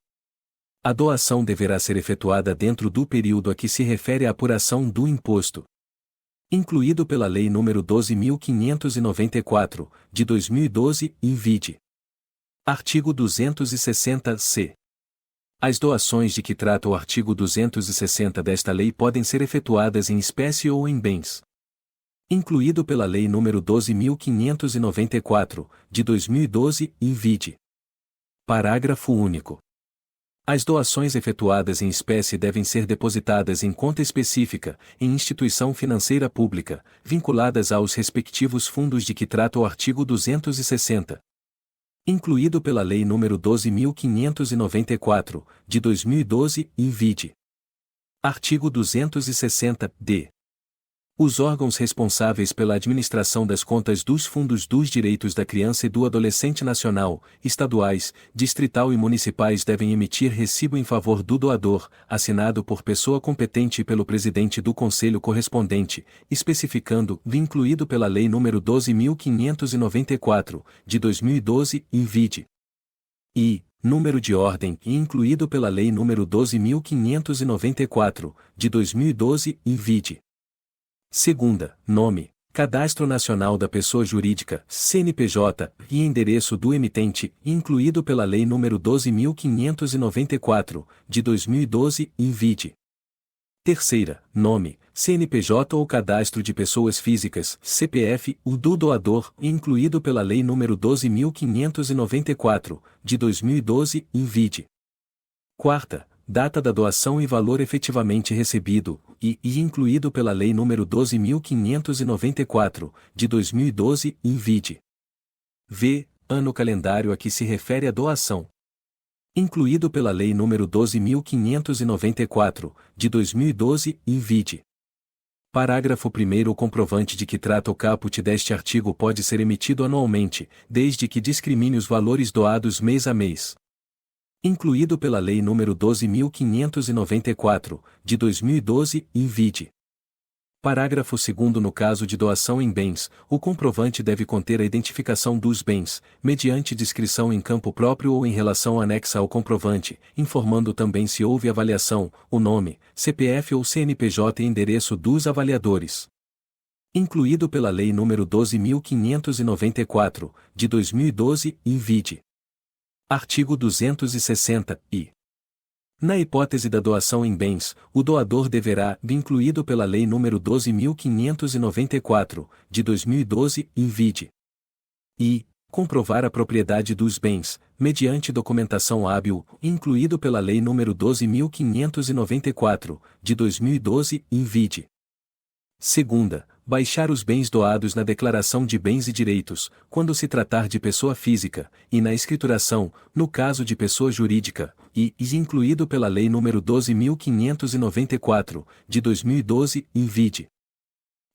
A doação deverá ser efetuada dentro do período a que se refere a apuração do imposto. Incluído pela Lei nº 12.594, de 2012, e vide. Artigo 260-C. As doações de que trata o artigo 260 desta lei podem ser efetuadas em espécie ou em bens. Incluído pela Lei nº 12.594, de 2012, e vide. Parágrafo único. As doações efetuadas em espécie devem ser depositadas em conta específica, em instituição financeira pública, vinculadas aos respectivos fundos de que trata o artigo 260. incluído pela Lei nº 12.594, de 2012, e vide. Artigo 260-D. Os órgãos responsáveis pela administração das contas dos fundos dos direitos da criança e do adolescente nacional, estaduais, distrital e municipais devem emitir recibo em favor do doador, assinado por pessoa competente e pelo presidente do conselho correspondente, especificando, incluído pela Lei nº 12.594, de 2012, e vide. E número de ordem, e incluído pela Lei nº 12.594, de 2012, e vide. Segunda, nome, Cadastro Nacional da Pessoa Jurídica, CNPJ, e endereço do emitente, incluído pela Lei nº 12.594, de 2012, e vide. Terceira, nome, CNPJ ou Cadastro de Pessoas Físicas, CPF, o do doador, incluído pela Lei nº 12.594, de 2012, e vide. Quarta, data da doação e valor efetivamente recebido, e incluído pela Lei nº 12.594, de 2012, e vide. V. Ano calendário a que se refere a doação. Incluído pela Lei nº 12.594, de 2012, e vide. Parágrafo 1º. O comprovante de que trata o caput deste artigo pode ser emitido anualmente, desde que discrimine os valores doados mês a mês. Incluído pela Lei nº 12.594, de 2012, e vide. Parágrafo 2º. No caso de doação em bens, o comprovante deve conter a identificação dos bens, mediante descrição em campo próprio ou em relação anexa ao comprovante, informando também se houve avaliação, o nome, CPF ou CNPJ e endereço dos avaliadores. Incluído pela Lei nº 12.594, de 2012, e vide. Artigo 260-I. Na hipótese da doação em bens, o doador deverá, incluído pela Lei nº 12.594, de 2012, e vide. E comprovar a propriedade dos bens, mediante documentação hábil, incluído pela Lei nº 12.594, de 2012, e vide. Segunda, baixar os bens doados na declaração de bens e direitos, quando se tratar de pessoa física, e na escrituração, no caso de pessoa jurídica, e incluído pela Lei nº 12.594, de 2012, e vide.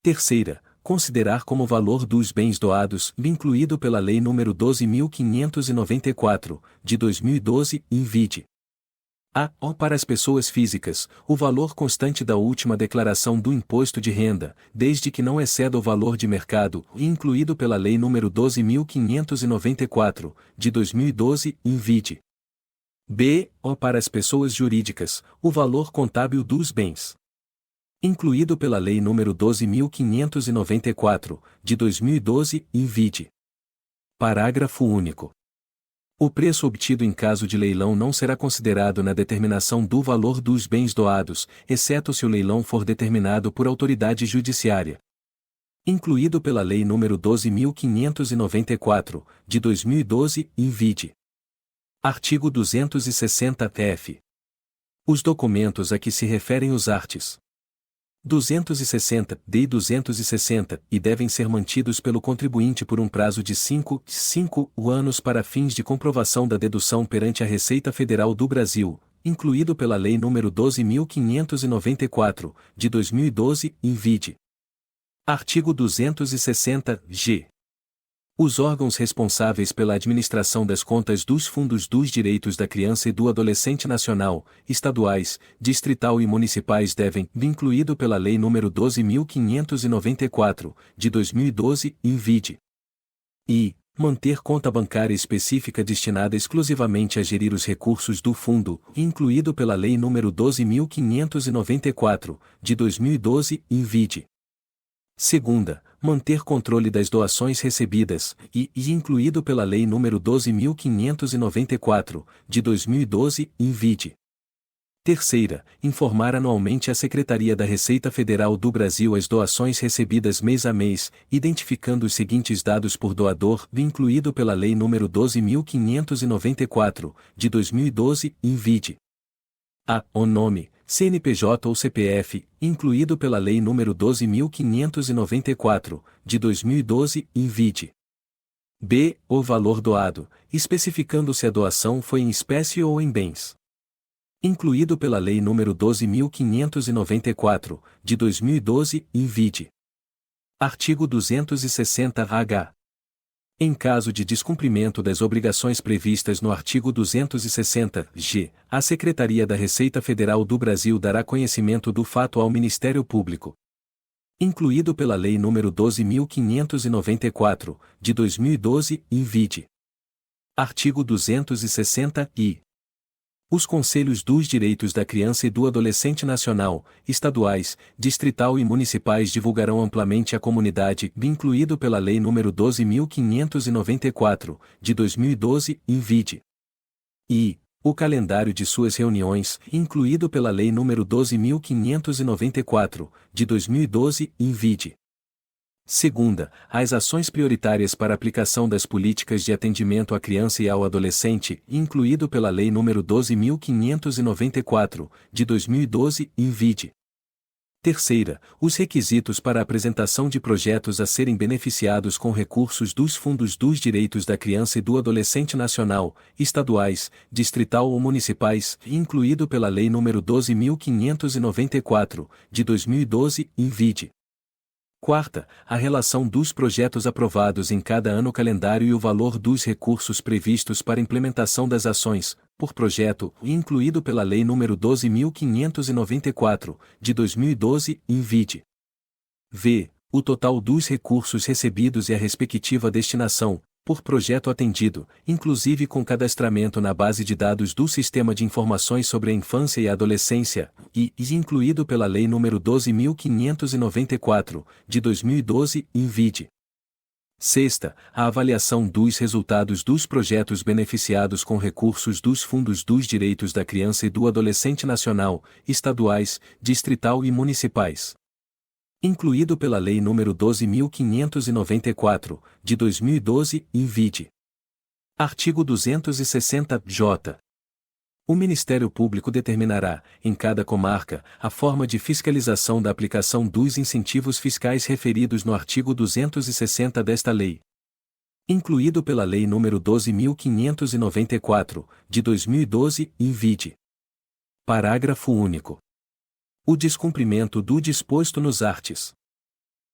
Terceira, considerar como valor dos bens doados, incluído pela Lei nº 12.594, de 2012, e vide. Para as pessoas físicas, o valor constante da última declaração do imposto de renda, desde que não exceda o valor de mercado, incluído pela Lei nº 12.594, de 2012, e vide. Para as pessoas jurídicas, o valor contábil dos bens. Incluído pela Lei nº 12.594, de 2012, e vide. Parágrafo único. O preço obtido em caso de leilão não será considerado na determinação do valor dos bens doados, exceto se o leilão for determinado por autoridade judiciária. Incluído pela Lei nº 12.594, de 2012, e vide. Artigo 260-F. Os documentos a que se referem os arts. 260-D e 260, e devem ser mantidos pelo contribuinte por um prazo de 5 anos para fins de comprovação da dedução perante a Receita Federal do Brasil, incluído pela Lei nº 12.594, de 2012, e vide. Artigo 260-G. Os órgãos responsáveis pela administração das contas dos fundos dos direitos da criança e do adolescente nacional, estaduais, distrital e municipais devem, incluído pela Lei nº 12.594, de 2012, e vide. E manter conta bancária específica destinada exclusivamente a gerir os recursos do fundo, incluído pela Lei nº 12.594, de 2012, e vide. Segunda, manter controle das doações recebidas, e incluído pela Lei nº 12.594, de 2012, e vide. Terceira, informar anualmente à Secretaria da Receita Federal do Brasil as doações recebidas mês a mês, identificando os seguintes dados por doador, incluído pela Lei nº 12.594, de 2012, e vide. O nome, CNPJ ou CPF, incluído pela Lei nº 12.594, de 2012, e vide. b. O valor doado, especificando se a doação foi em espécie ou em bens. Incluído pela Lei nº 12.594, de 2012, in vide. Artigo 260-H. Em caso de descumprimento das obrigações previstas no artigo 260-G, a Secretaria da Receita Federal do Brasil dará conhecimento do fato ao Ministério Público. Incluído pela Lei nº 12.594, de 2012, in vide. Artigo 260-I. Os Conselhos dos Direitos da Criança e do Adolescente Nacional, estaduais, distrital e municipais divulgarão amplamente à comunidade, incluído pela Lei nº 12.594, de 2012, in vide. E o calendário de suas reuniões, incluído pela Lei nº 12.594, de 2012, in vide. Segunda, as ações prioritárias para aplicação das políticas de atendimento à criança e ao adolescente, incluído pela Lei nº 12.594, de 2012, in vide. Terceira, os requisitos para a apresentação de projetos a serem beneficiados com recursos dos Fundos dos Direitos da Criança e do Adolescente Nacional, estaduais, distrital ou municipais, incluído pela Lei nº 12.594, de 2012, in vide. Quarta, a relação dos projetos aprovados em cada ano calendário e o valor dos recursos previstos para implementação das ações, por projeto, incluído pela Lei nº 12.594, de 2012, in vide. V. O total dos recursos recebidos e a respectiva destinação, por projeto atendido, inclusive com cadastramento na base de dados do Sistema de Informações sobre a Infância e a Adolescência, e incluído pela Lei nº 12.594, de 2012, in vide. Sexta, a avaliação dos resultados dos projetos beneficiados com recursos dos Fundos dos Direitos da Criança e do Adolescente Nacional, estaduais, distrital e municipais. Incluído pela Lei nº 12.594, de 2012, in vide. Artigo 260-J. O Ministério Público determinará, em cada comarca, a forma de fiscalização da aplicação dos incentivos fiscais referidos no artigo 260 desta lei. Incluído pela Lei nº 12.594, de 2012, in vide. Parágrafo único. O descumprimento do disposto nos arts.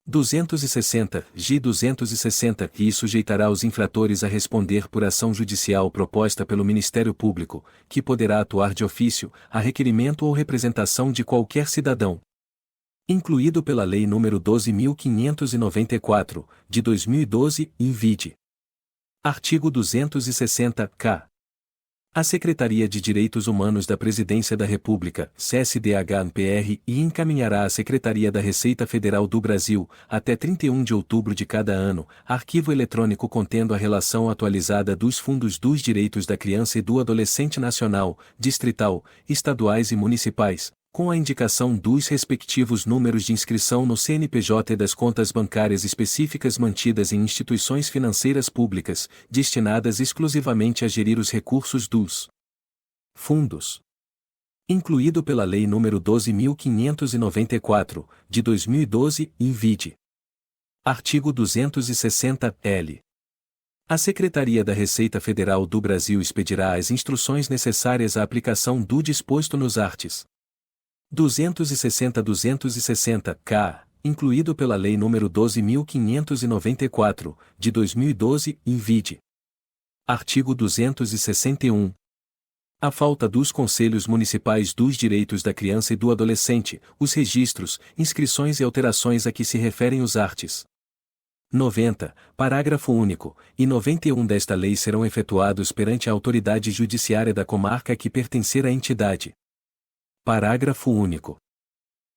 260, 260 e sujeitará os infratores a responder por ação judicial proposta pelo Ministério Público, que poderá atuar de ofício, a requerimento ou representação de qualquer cidadão. Incluído pela Lei nº 12.594, de 2012, in vide. Artigo 260-K. A Secretaria de Direitos Humanos da Presidência da República, CSDH-PR, encaminhará à Secretaria da Receita Federal do Brasil, até 31 de outubro de cada ano, arquivo eletrônico contendo a relação atualizada dos Fundos dos Direitos da Criança e do Adolescente Nacional, distrital, estaduais e municipais, com a indicação dos respectivos números de inscrição no CNPJ e das contas bancárias específicas mantidas em instituições financeiras públicas, destinadas exclusivamente a gerir os recursos dos fundos. Incluído pela Lei nº 12.594, de 2012, in vide. Artigo 260-L. A Secretaria da Receita Federal do Brasil expedirá as instruções necessárias à aplicação do disposto nos arts. 260-260-K, incluído pela Lei nº 12.594, de 2012, in vide. Artigo 261. A falta dos Conselhos Municipais dos Direitos da Criança e do Adolescente, os registros, inscrições e alterações a que se referem os arts. 90, parágrafo único, e 91 desta lei serão efetuados perante a autoridade judiciária da comarca a que pertencer a entidade. Parágrafo único.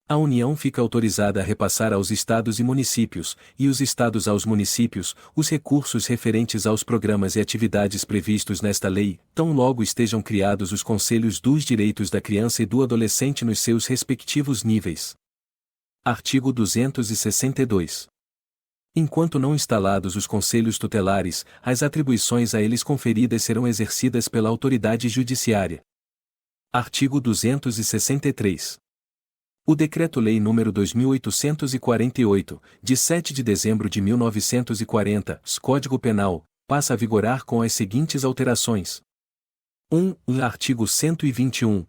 A União fica autorizada a repassar aos Estados e municípios, e os Estados aos municípios, os recursos referentes aos programas e atividades previstos nesta lei, tão logo estejam criados os Conselhos dos Direitos da Criança e do Adolescente nos seus respectivos níveis. Artigo 262. Enquanto não instalados os conselhos tutelares, as atribuições a eles conferidas serão exercidas pela autoridade judiciária. Artigo 263. O Decreto-Lei nº 2.848, de 7 de dezembro de 1940, Código Penal, passa a vigorar com as seguintes alterações. 1. Artigo 121.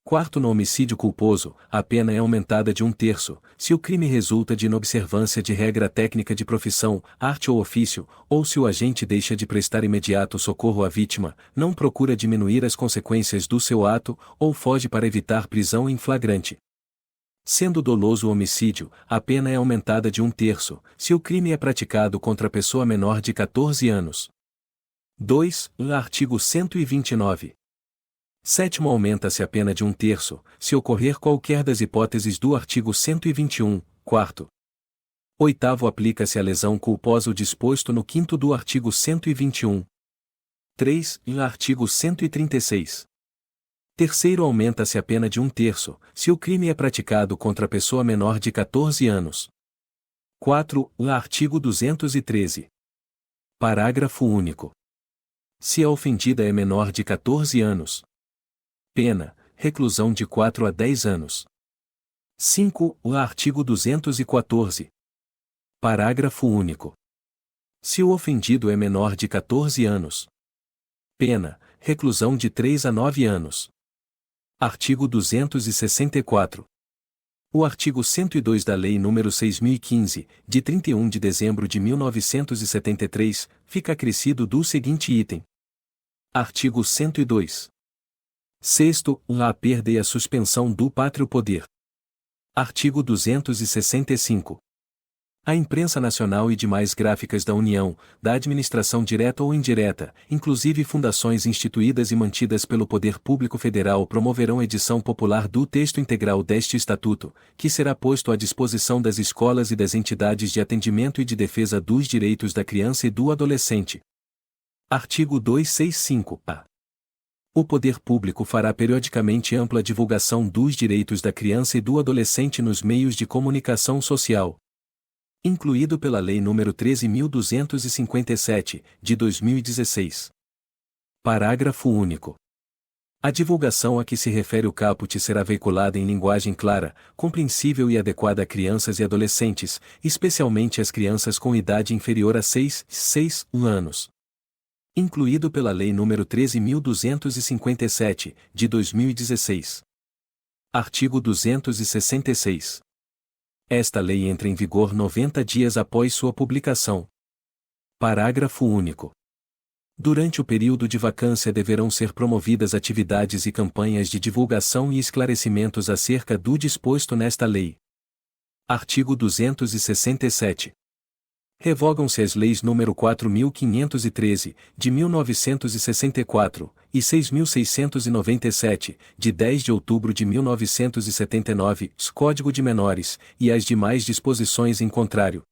Quarto, no homicídio culposo, a pena é aumentada de 1/3, se o crime resulta de inobservância de regra técnica de profissão, arte ou ofício, ou se o agente deixa de prestar imediato socorro à vítima, não procura diminuir as consequências do seu ato, ou foge para evitar prisão em flagrante. Sendo doloso o homicídio, a pena é aumentada de 1/3, se o crime é praticado contra pessoa menor de 14 anos. 2. Artigo 129. Sétimo, aumenta-se a pena de 1/3, se ocorrer qualquer das hipóteses do artigo 121, quarto. Oitavo, aplica-se à lesão culposa o disposto no quinto do artigo 121. 3. Artigo 136. Terceiro, aumenta-se a pena de 1/3, se o crime é praticado contra pessoa menor de 14 anos. 4. Artigo 213. Parágrafo único. Se a ofendida é menor de 14 anos, pena, reclusão de 4 a 10 anos. 5. Artigo 214. Parágrafo único. Se o ofendido é menor de 14 anos, pena, reclusão de 3 a 9 anos. Artigo 264. O artigo 102 da Lei nº 6.015, de 31 de dezembro de 1973, fica acrescido do seguinte item. Artigo 102. Sexto, a perda e a suspensão do pátrio poder. Artigo 265. A imprensa nacional e demais gráficas da União, da administração direta ou indireta, inclusive fundações instituídas e mantidas pelo Poder Público Federal, promoverão edição popular do texto integral deste Estatuto, que será posto à disposição das escolas e das entidades de atendimento e de defesa dos direitos da criança e do adolescente. Artigo 265-A. O poder público fará periodicamente ampla divulgação dos direitos da criança e do adolescente nos meios de comunicação social, incluído pela Lei nº 13.257, de 2016. Parágrafo único. A divulgação a que se refere o caput será veiculada em linguagem clara, compreensível e adequada a crianças e adolescentes, especialmente as crianças com idade inferior a 6 anos, incluído pela Lei nº 13.257, de 2016. Artigo 266. Esta lei entra em vigor 90 dias após sua publicação. Parágrafo único. Durante o período de vacância deverão ser promovidas atividades e campanhas de divulgação e esclarecimentos acerca do disposto nesta lei. Artigo 267. Revogam-se as leis nº 4.513, de 1964, e 6.697, de 10 de outubro de 1979, Código de Menores, e as demais disposições em contrário.